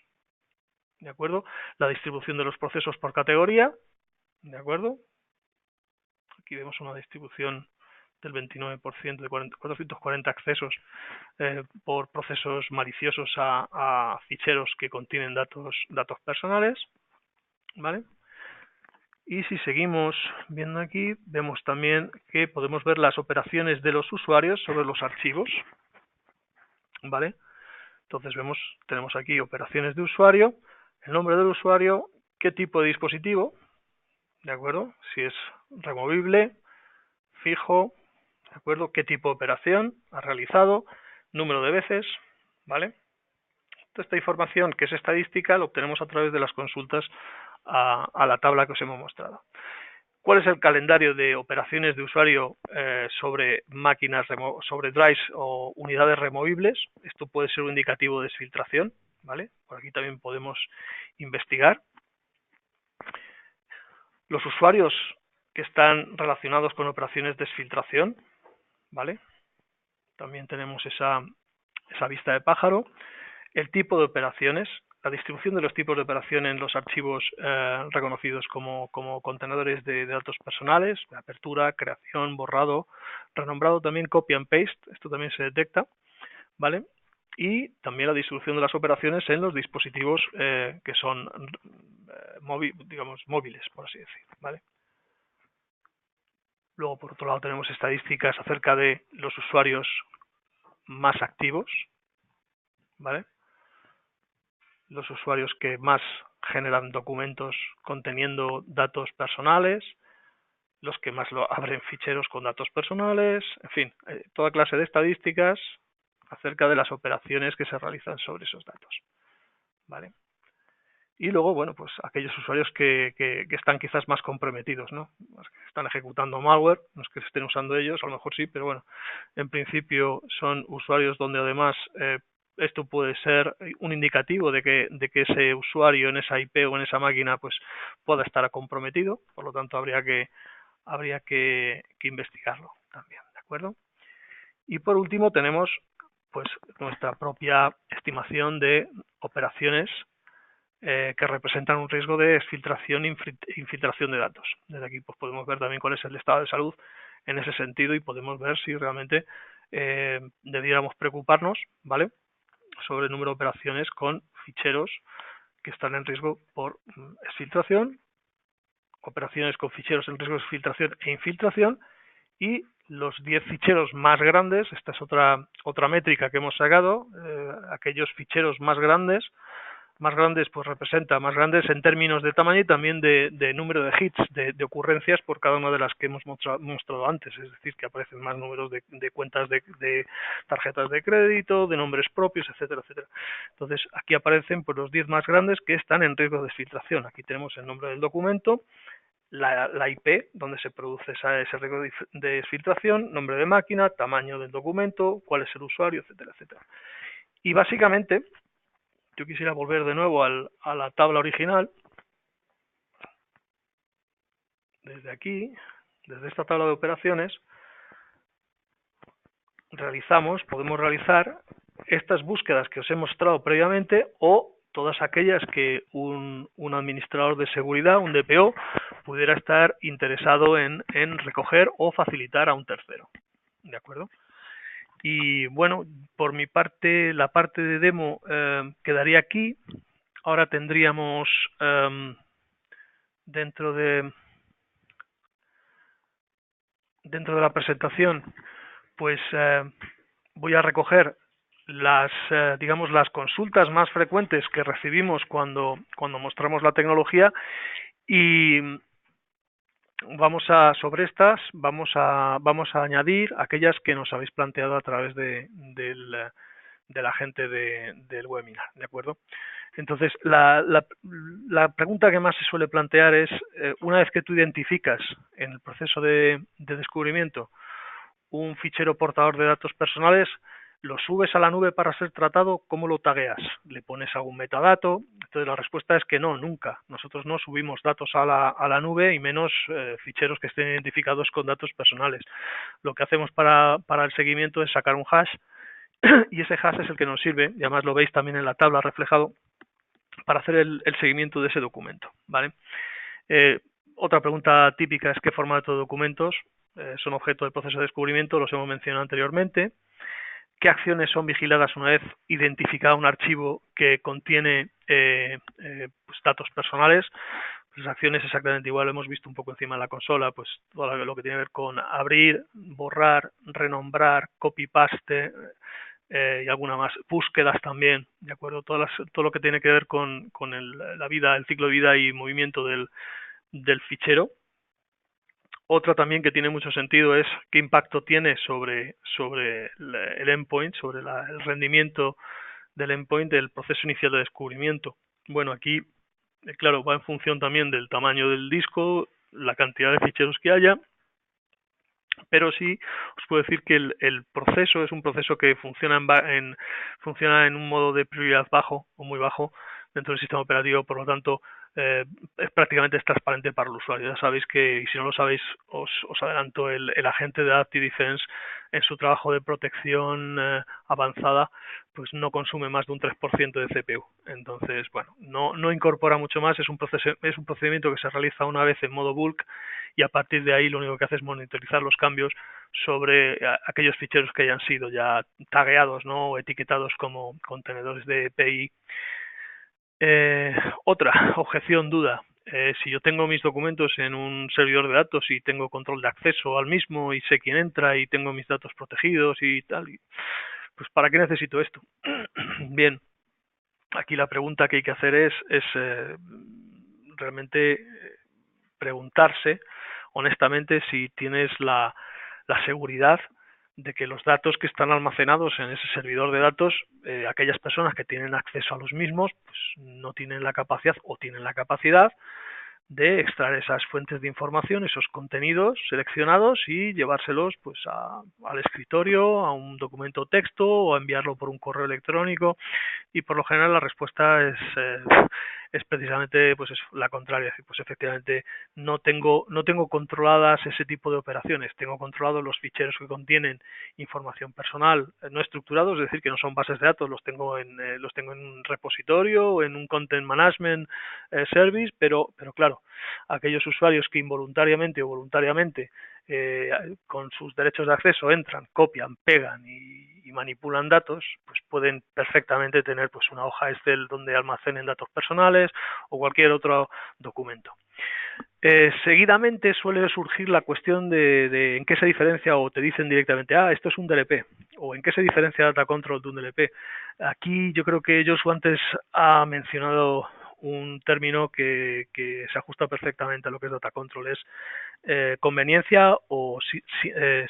¿de acuerdo? La distribución de los procesos por categoría, ¿de acuerdo? Aquí vemos una distribución del 29% de 440 accesos por procesos maliciosos a ficheros que contienen datos personales, ¿vale? Y si seguimos viendo aquí, vemos también que podemos ver las operaciones de los usuarios sobre los archivos, ¿vale? Entonces tenemos aquí operaciones de usuario, el nombre del usuario, qué tipo de dispositivo, ¿de acuerdo? Si es removible, fijo, ¿de acuerdo? ¿Qué tipo de operación ha realizado? Número de veces, ¿vale? Toda esta información, que es estadística, la obtenemos a través de las consultas a la tabla que os hemos mostrado. ¿Cuál es el calendario de operaciones de usuario sobre máquinas, sobre drives o unidades removibles? Esto puede ser un indicativo de desfiltración, ¿vale? Por aquí también podemos investigar. Los usuarios que están relacionados con operaciones de desfiltración, ¿vale? También tenemos esa vista de pájaro. El tipo de operaciones, la distribución de los tipos de operación en los archivos reconocidos como contenedores de datos personales, apertura, creación, borrado, renombrado también, copy and paste, esto también se detecta, ¿vale? Y también la distribución de las operaciones en los dispositivos que son móviles, por así decir, ¿vale? Luego, por otro lado, tenemos estadísticas acerca de los usuarios más activos, ¿vale? Los usuarios que más generan documentos conteniendo datos personales, los que más abren ficheros con datos personales, en fin, toda clase de estadísticas acerca de las operaciones que se realizan sobre esos datos, ¿vale? Y luego, bueno, pues aquellos usuarios que están quizás más comprometidos, ¿no? Los que están ejecutando malware, no es que estén usando ellos, a lo mejor sí, pero bueno, en principio son usuarios donde además esto puede ser un indicativo de que ese usuario en esa IP o en esa máquina pues pueda estar comprometido, por lo tanto habría que investigarlo también, ¿de acuerdo? Y por último tenemos pues nuestra propia estimación de operaciones que representan un riesgo de exfiltración e infiltración de datos. Desde aquí pues podemos ver también cuál es el estado de salud en ese sentido y podemos ver si realmente debiéramos preocuparnos, ¿vale?, sobre el número de operaciones con ficheros que están en riesgo por exfiltración, operaciones con ficheros en riesgo de exfiltración e infiltración, y los 10 ficheros más grandes. Esta es otra métrica que hemos sacado, aquellos ficheros más grandes pues representa más grandes en términos de tamaño y también de número de hits, de ocurrencias por cada una de las que hemos mostrado antes, es decir, que aparecen más números de cuentas de tarjetas de crédito, de nombres propios, etcétera, etcétera. Entonces aquí aparecen pues los 10 más grandes que están en riesgo de exfiltración. Aquí tenemos el nombre del documento, la IP donde se produce ese riesgo de exfiltración, nombre de máquina, tamaño del documento, cuál es el usuario, etcétera, etcétera. Y básicamente yo quisiera volver de nuevo a la tabla original. Desde aquí, desde esta tabla de operaciones, podemos realizar estas búsquedas que os he mostrado previamente o todas aquellas que un administrador de seguridad, un DPO, pudiera estar interesado en recoger o facilitar a un tercero, ¿de acuerdo? Y bueno, por mi parte, la parte de demo quedaría aquí. Ahora tendríamos dentro de la presentación, pues voy a recoger las digamos las consultas más frecuentes que recibimos cuando mostramos la tecnología y sobre estas vamos a añadir aquellas que nos habéis planteado a través de la gente del webinar, ¿de acuerdo? Entonces, la pregunta que más se suele plantear es, una vez que tú identificas en el proceso de descubrimiento un fichero portador de datos personales, lo subes a la nube para ser tratado, ¿cómo lo tagueas? ¿Le pones algún metadato? Entonces la respuesta es que no, nunca. Nosotros no subimos datos a la nube y menos ficheros que estén identificados con datos personales. Lo que hacemos para el seguimiento es sacar un hash y ese hash es el que nos sirve, y además lo veis también en la tabla reflejado, para hacer el seguimiento de ese documento, ¿vale? Otra pregunta típica es qué formato de documentos son objeto del proceso de descubrimiento, los hemos mencionado anteriormente. ¿Qué acciones son vigiladas una vez identificado un archivo que contiene pues datos personales? Pues acciones exactamente igual, lo hemos visto un poco encima de la consola, pues todo lo que tiene que ver con abrir, borrar, renombrar, copy-paste y alguna más, búsquedas también, ¿de acuerdo? Todo lo que tiene que ver con la vida, el ciclo de vida y movimiento del fichero. Otra también que tiene mucho sentido es qué impacto tiene sobre el endpoint, sobre el rendimiento del endpoint del proceso inicial de descubrimiento. Bueno, aquí, claro, va en función también del tamaño del disco, la cantidad de ficheros que haya, pero sí os puedo decir que el proceso es un proceso que funciona en un modo de prioridad bajo o muy bajo dentro del sistema operativo, por lo tanto es prácticamente transparente para el usuario. Ya sabéis que, y si no lo sabéis, os adelanto, el agente de Adaptive Defense en su trabajo de protección avanzada, pues no consume más de un 3% de CPU. Entonces, bueno, no incorpora mucho más, es un procedimiento que se realiza una vez en modo bulk y a partir de ahí lo único que hace es monitorizar los cambios sobre aquellos ficheros que hayan sido ya tagueados, ¿no?, o etiquetados como contenedores de API. Otra objeción, duda. Si yo tengo mis documentos en un servidor de datos y tengo control de acceso al mismo y sé quién entra y tengo mis datos protegidos y tal, pues ¿para qué necesito esto? Bien, aquí la pregunta que hay que hacer es realmente preguntarse honestamente si tienes la seguridad de que los datos que están almacenados en ese servidor de datos, aquellas personas que tienen acceso a los mismos, pues no tienen la capacidad o tienen la capacidad de extraer esas fuentes de información, esos contenidos seleccionados y llevárselos pues al escritorio, a un documento texto o a enviarlo por un correo electrónico, y por lo general la respuesta es precisamente pues la contraria, pues efectivamente no tengo controladas ese tipo de operaciones, tengo controlados los ficheros que contienen información personal no estructurados, es decir, que no son bases de datos, los tengo en un repositorio o en un content management service, pero claro, aquellos usuarios que involuntariamente o voluntariamente con sus derechos de acceso entran, copian, pegan y manipulan datos, pues pueden perfectamente tener pues una hoja Excel donde almacenen datos personales o cualquier otro documento. Seguidamente suele surgir la cuestión de en qué se diferencia, o te dicen directamente, esto es un DLP, o en qué se diferencia Data Control de un DLP. Aquí yo creo que Joshua antes ha mencionado un término que se ajusta perfectamente a lo que es Data Control, es conveniencia o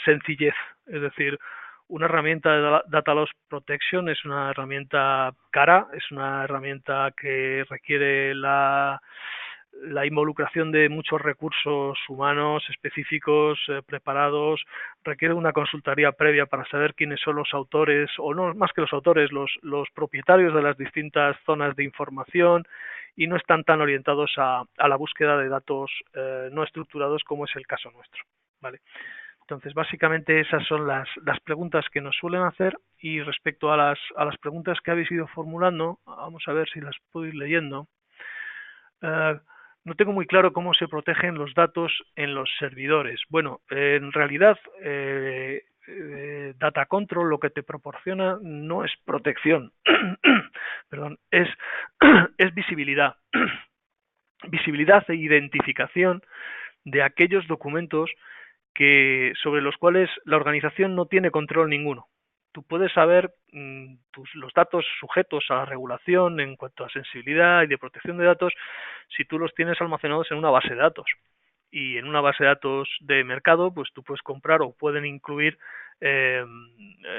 sencillez, es decir, una herramienta de Data Loss Protection es una herramienta cara, es una herramienta que requiere la involucración de muchos recursos humanos específicos, preparados, requiere una consultoría previa para saber quiénes son los autores, o no más que los autores, los propietarios de las distintas zonas de información, y no están tan orientados a la búsqueda de datos no estructurados como es el caso nuestro, ¿vale? Entonces, básicamente esas son las preguntas que nos suelen hacer, y respecto a las preguntas que habéis ido formulando, vamos a ver si las puedo ir leyendo. No tengo muy claro cómo se protegen los datos en los servidores. Bueno, en realidad Data Control lo que te proporciona no es protección, perdón, es visibilidad. Visibilidad e identificación de aquellos documentos sobre los cuales la organización no tiene control ninguno. Tú puedes saber los datos sujetos a la regulación en cuanto a sensibilidad y de protección de datos si tú los tienes almacenados en una base de datos. Y en una base de datos de mercado, pues tú puedes comprar o pueden incluir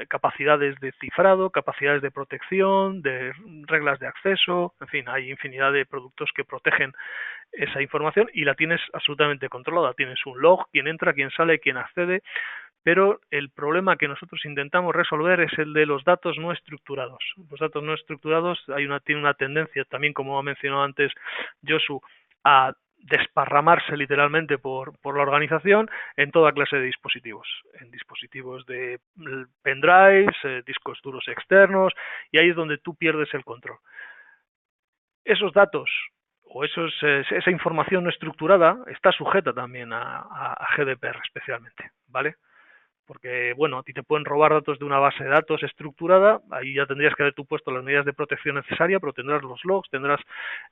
capacidades de cifrado, capacidades de protección, de reglas de acceso, en fin, hay infinidad de productos que protegen esa información y la tienes absolutamente controlada. Tienes un log, quién entra, quién sale, quién accede, pero el problema que nosotros intentamos resolver es el de los datos no estructurados. Los datos no estructurados tiene una tendencia, también como ha mencionado antes Josu, a desparramarse literalmente por la organización en toda clase de dispositivos, en dispositivos de pendrives, discos duros externos, y ahí es donde tú pierdes el control. Esos datos o esa información no estructurada está sujeta también a GDPR especialmente, ¿vale? Porque, bueno, a ti te pueden robar datos de una base de datos estructurada, ahí ya tendrías que haber tú puesto las medidas de protección necesarias, pero tendrás los logs, tendrás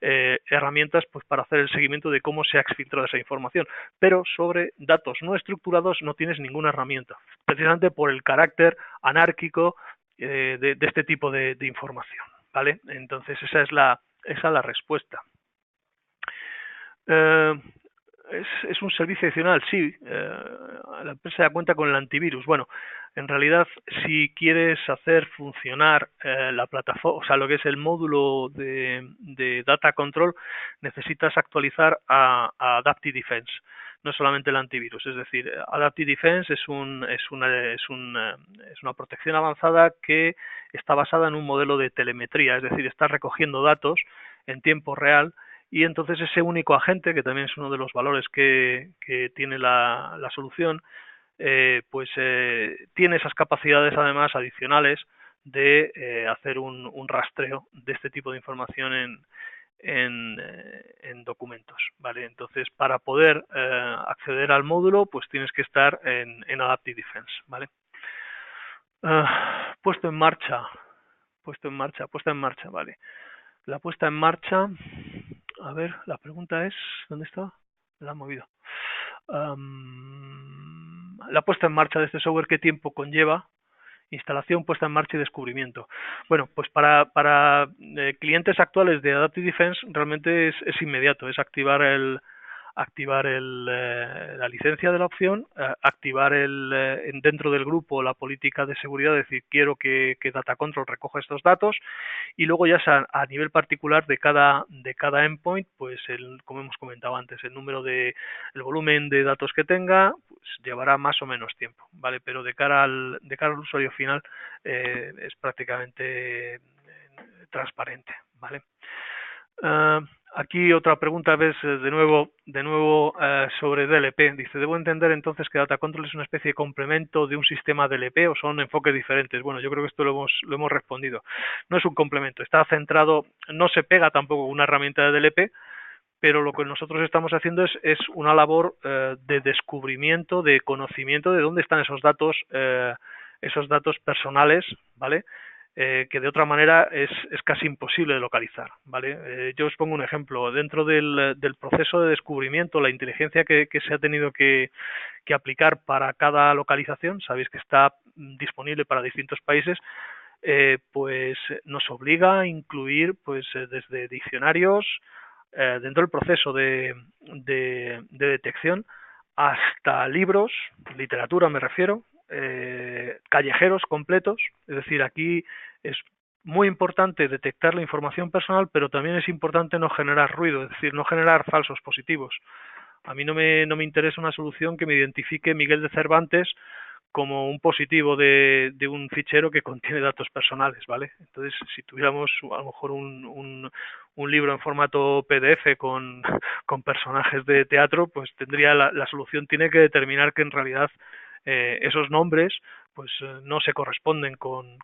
herramientas pues para hacer el seguimiento de cómo se ha exfiltrado esa información. Pero sobre datos no estructurados no tienes ninguna herramienta, precisamente por el carácter anárquico de este tipo de información, ¿vale? Entonces esa es la respuesta. Es un servicio adicional, sí. La empresa ya cuenta con el antivirus. Bueno, en realidad, si quieres hacer funcionar la plataforma, o sea, lo que es el módulo de Data Control, necesitas actualizar a Adaptive Defense, no solamente el antivirus. Es decir, Adaptive Defense es una protección avanzada que está basada en un modelo de telemetría, es decir, está recogiendo datos en tiempo real. Y entonces ese único agente, que también es uno de los valores que tiene la solución, tiene esas capacidades además adicionales de hacer un rastreo de este tipo de información en documentos, ¿vale? Entonces, para poder acceder al módulo, pues tienes que estar en Adaptive Defense, ¿vale? Puesto en marcha, ¿vale? La puesta en marcha, a ver, la pregunta es, ¿dónde está? Me la han movido. La puesta en marcha de este software, ¿qué tiempo conlleva? Instalación, puesta en marcha y descubrimiento. Bueno, pues para clientes actuales de Adaptive Defense realmente es inmediato, es activar la licencia de la opción, activar dentro del grupo la política de seguridad, es decir, quiero que Data Control recoja estos datos, y luego ya a nivel particular de cada endpoint, pues como hemos comentado antes, el volumen de datos que tenga, pues llevará más o menos tiempo, ¿vale? Pero de cara al usuario final es prácticamente transparente, ¿vale? Aquí otra pregunta, ves, de nuevo sobre DLP. Dice, ¿debo entender entonces que Data Control es una especie de complemento de un sistema DLP o son enfoques diferentes? Bueno, yo creo que esto lo hemos respondido. No es un complemento, está centrado, no se pega tampoco una herramienta de DLP, pero lo que nosotros estamos haciendo es una labor de descubrimiento, de conocimiento de dónde están esos datos personales, ¿vale? Que de otra manera es casi imposible de localizar, ¿vale? Yo os pongo un ejemplo. Dentro del proceso de descubrimiento, la inteligencia que se ha tenido que aplicar para cada localización, sabéis que está disponible para distintos países, pues nos obliga a incluir pues desde diccionarios dentro del proceso de detección hasta libros, literatura me refiero, callejeros completos. Es decir, aquí es muy importante detectar la información personal, pero también es importante no generar ruido, es decir, no generar falsos positivos. A mí no me interesa una solución que me identifique Miguel de Cervantes como un positivo de un fichero que contiene datos personales, ¿vale? Entonces, si tuviéramos a lo mejor un libro en formato PDF con personajes de teatro, pues tendría la solución tiene que determinar que en realidad esos nombres pues no se corresponden con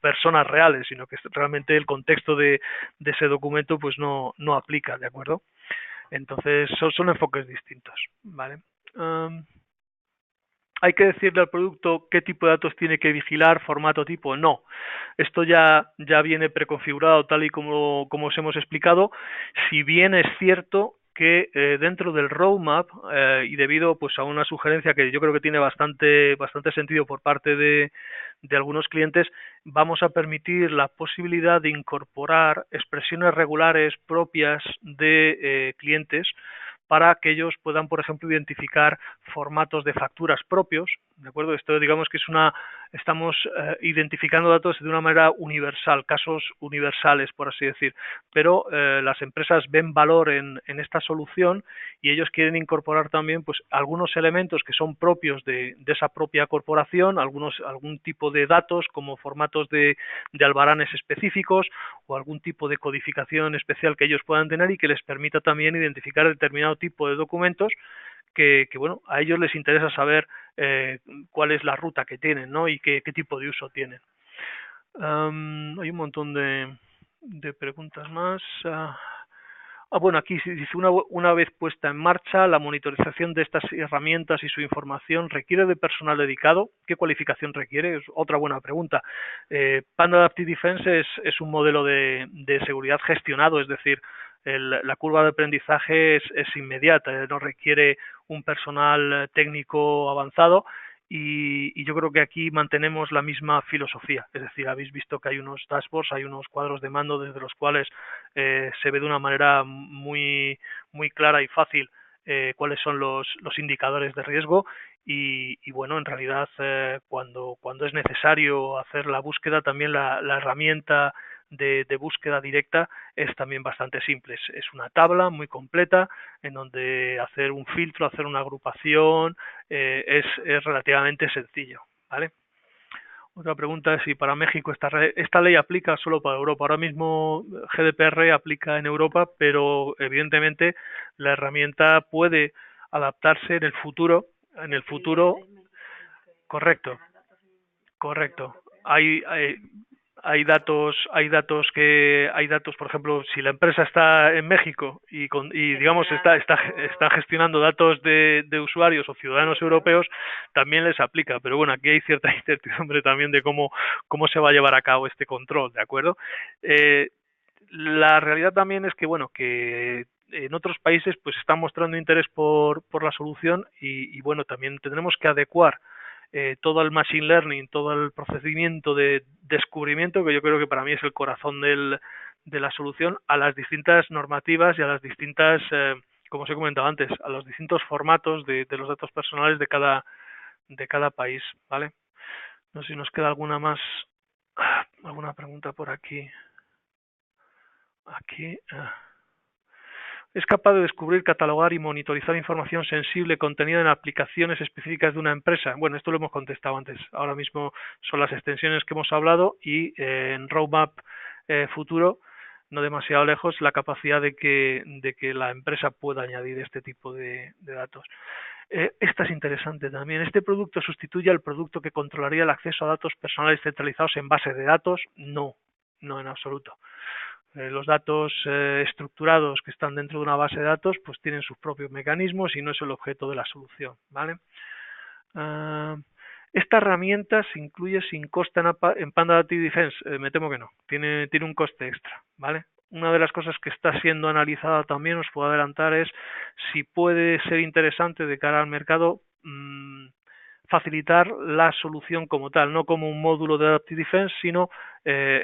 personas reales, sino que realmente el contexto de ese documento pues no aplica, ¿de acuerdo? Entonces son enfoques distintos, ¿vale? ¿Hay que decirle al producto qué tipo de datos tiene que vigilar, formato, tipo? No. Esto ya viene preconfigurado tal y como os hemos explicado. Si bien es cierto que dentro del roadmap y debido pues a una sugerencia que yo creo que tiene bastante sentido por parte de algunos clientes, vamos a permitir la posibilidad de incorporar expresiones regulares propias de clientes para que ellos puedan, por ejemplo, identificar formatos de facturas propios, ¿de acuerdo? Esto digamos que estamos identificando datos de una manera universal, casos universales, por así decir, pero las empresas ven valor en esta solución y ellos quieren incorporar también pues algunos elementos que son propios de esa propia corporación, algún tipo de datos como formatos de albaranes específicos o algún tipo de codificación especial que ellos puedan tener y que les permita también identificar determinado tipo de documentos que bueno, a ellos les interesa saber cuál es la ruta que tienen, ¿no? Y qué tipo de uso tienen. Hay un montón de preguntas más. Bueno, aquí se dice, una vez puesta en marcha, la monitorización de estas herramientas y su información requiere de personal dedicado. ¿Qué cualificación requiere? Es otra buena pregunta. Panda Adaptive Defense es un modelo de seguridad gestionado, es decir, la curva de aprendizaje es inmediata, no requiere un personal técnico avanzado y yo creo que aquí mantenemos la misma filosofía, es decir, habéis visto que hay unos dashboards, hay unos cuadros de mando desde los cuales se ve de una manera muy clara y fácil cuáles son los indicadores de riesgo y bueno, en realidad cuando es necesario hacer la búsqueda, también la herramienta de búsqueda directa es también bastante simple. Es una tabla muy completa en donde hacer un filtro, hacer una agrupación es relativamente sencillo, ¿vale? Otra pregunta es si para México esta ley aplica solo para Europa. Ahora mismo GDPR aplica en Europa, pero evidentemente la herramienta puede adaptarse en el futuro. En el futuro, correcto, correcto. Hay datos, por ejemplo, si la empresa está en México y digamos está gestionando datos de usuarios o ciudadanos europeos, también les aplica. Pero bueno, aquí hay cierta incertidumbre también de cómo se va a llevar a cabo este control, ¿de acuerdo? Eh, la realidad también es que, bueno, que en otros países pues están mostrando interés por la solución y bueno, también tendremos que adecuar todo el machine learning, todo el procedimiento de descubrimiento, que yo creo que para mí es el corazón de la solución, a las distintas normativas y a las distintas, como os he comentado antes, a los distintos formatos de los datos personales de cada país, ¿vale? No sé si nos queda alguna pregunta por aquí. Aquí. Es capaz de descubrir, catalogar y monitorizar información sensible contenida en aplicaciones específicas de una empresa. Bueno, esto lo hemos contestado antes. Ahora mismo son las extensiones que hemos hablado y en roadmap futuro, no demasiado lejos, la capacidad de que la empresa pueda añadir este tipo de datos. Esta es interesante también. ¿Este producto sustituye al producto que controlaría el acceso a datos personales centralizados en base de datos? No, no en absoluto. Los datos estructurados que están dentro de una base de datos pues tienen sus propios mecanismos y no es el objeto de la solución, ¿vale? Esta herramienta se incluye sin coste en Panda Adaptive Defense. Me temo que no, tiene un coste extra, ¿vale? Una de las cosas que está siendo analizada también, os puedo adelantar, es si puede ser interesante de cara al mercado facilitar la solución como tal, no como un módulo de Adaptive Defense, sino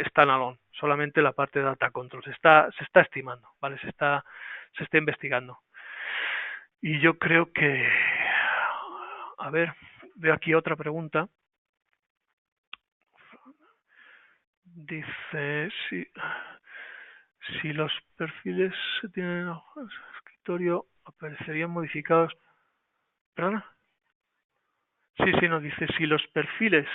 standalone, solamente la parte de data control. Se está estimando, ¿vale? Se está investigando. Y yo creo que, a ver, veo aquí otra pregunta. Dice, si los perfiles se tienen en el escritorio, aparecerían modificados. ¿Perdona? Sí, nos dice, si los perfiles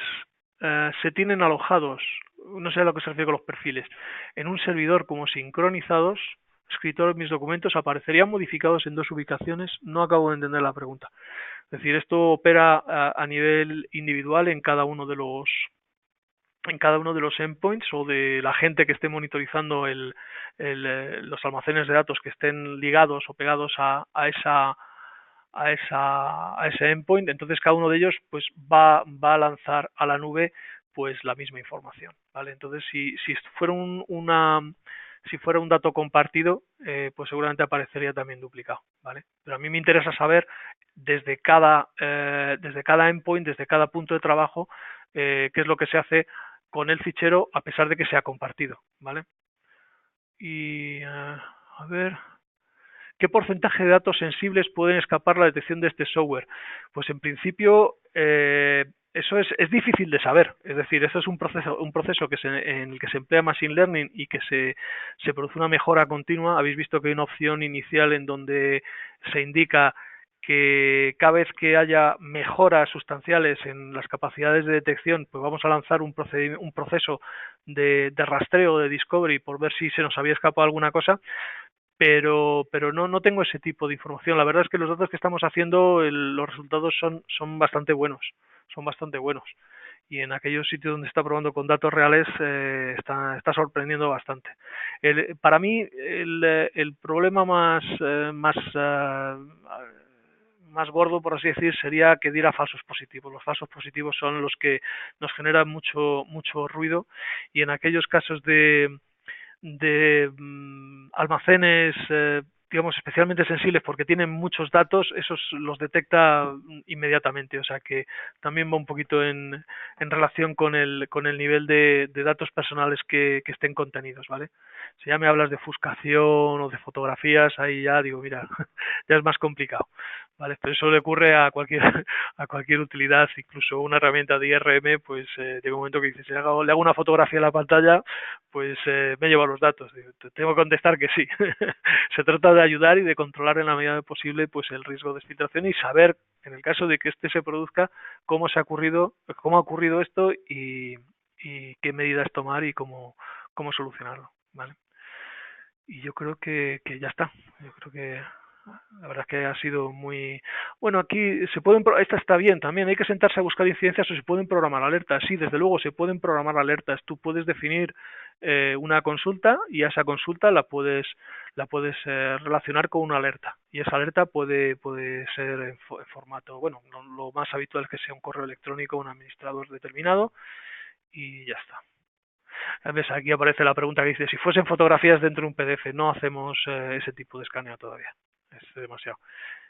se tienen alojados, no sé a lo que se refiere con los perfiles, en un servidor como sincronizados, escritor mis documentos aparecerían modificados en dos ubicaciones. No acabo de entender la pregunta. Es decir, esto opera a nivel individual en cada uno de los endpoints o de la gente que esté monitorizando los almacenes de datos que estén ligados o pegados a a ese endpoint, entonces cada uno de ellos pues va a lanzar a la nube pues la misma información, ¿vale? Entonces si fuera si fuera un dato compartido, pues seguramente aparecería también duplicado, ¿vale? Pero a mí me interesa saber desde cada endpoint, desde cada punto de trabajo, qué es lo que se hace con el fichero a pesar de que sea compartido, ¿vale? Y a ver, ¿qué porcentaje de datos sensibles pueden escapar la detección de este software? Pues en principio eso es difícil de saber. Es decir, eso es un proceso en el que se emplea Machine Learning y que se produce una mejora continua. Habéis visto que hay una opción inicial en donde se indica que cada vez que haya mejoras sustanciales en las capacidades de detección, pues vamos a lanzar un proceso de rastreo, de discovery, por ver si se nos había escapado alguna cosa, pero no tengo ese tipo de información. La verdad es que los datos que estamos haciendo, los resultados son bastante buenos, son bastante buenos. Y en aquellos sitios donde está probando con datos reales está sorprendiendo bastante. Para mí el problema más gordo, por así decir, sería que diera falsos positivos. Los falsos positivos son los que nos generan mucho ruido, y en aquellos casos de almacenes, digamos, especialmente sensibles porque tienen muchos datos, esos los detecta inmediatamente. O sea que también va un poquito en relación con el nivel de datos personales que estén contenidos, ¿vale? Si ya me hablas de ofuscación o de fotografías, ahí ya digo, mira, ya es más complicado, ¿vale? Pero eso le ocurre a cualquier utilidad, incluso una herramienta de IRM, pues llega un momento que dices, le hago una fotografía a la pantalla, pues me lleva los datos. Te tengo que contestar que sí. Se trata de ayudar y de controlar en la medida posible pues el riesgo de filtración y saber, en el caso de que este se produzca, cómo ha ocurrido esto y qué medidas tomar y cómo solucionarlo, ¿vale? Y yo creo que ya está. Yo creo que la verdad es que ha sido muy bueno. Aquí esta está bien también. Hay que sentarse a buscar incidencias o se pueden programar alertas. Sí, desde luego se pueden programar alertas. Tú puedes definir una consulta y a esa consulta la puedes relacionar con una alerta. Y esa alerta puede ser en formato, bueno, lo más habitual es que sea un correo electrónico, un administrador determinado y ya está. ¿Ves? Aquí aparece la pregunta que dice, si fuesen fotografías dentro de un PDF, no hacemos ese tipo de escaneo todavía. Es demasiado.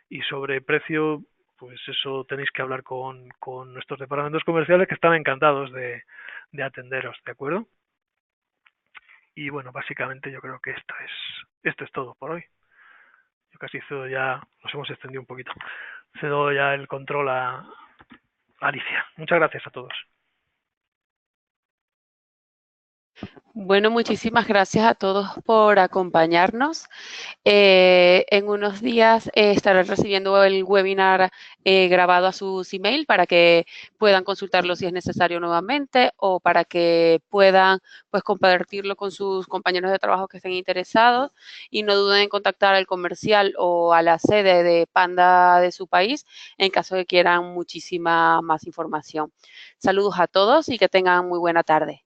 Y sobre precio, pues eso tenéis que hablar con nuestros departamentos comerciales, que están encantados de atenderos, ¿de acuerdo? Y bueno, básicamente yo creo que esto es todo por hoy. Yo casi nos hemos extendido un poquito. Cedo ya el control a Alicia. Muchas gracias a todos. Bueno, muchísimas gracias a todos por acompañarnos. En unos días estarán recibiendo el webinar grabado a sus email para que puedan consultarlo si es necesario nuevamente o para que puedan pues compartirlo con sus compañeros de trabajo que estén interesados, y no duden en contactar al comercial o a la sede de Panda de su país en caso de que quieran muchísima más información. Saludos a todos y que tengan muy buena tarde.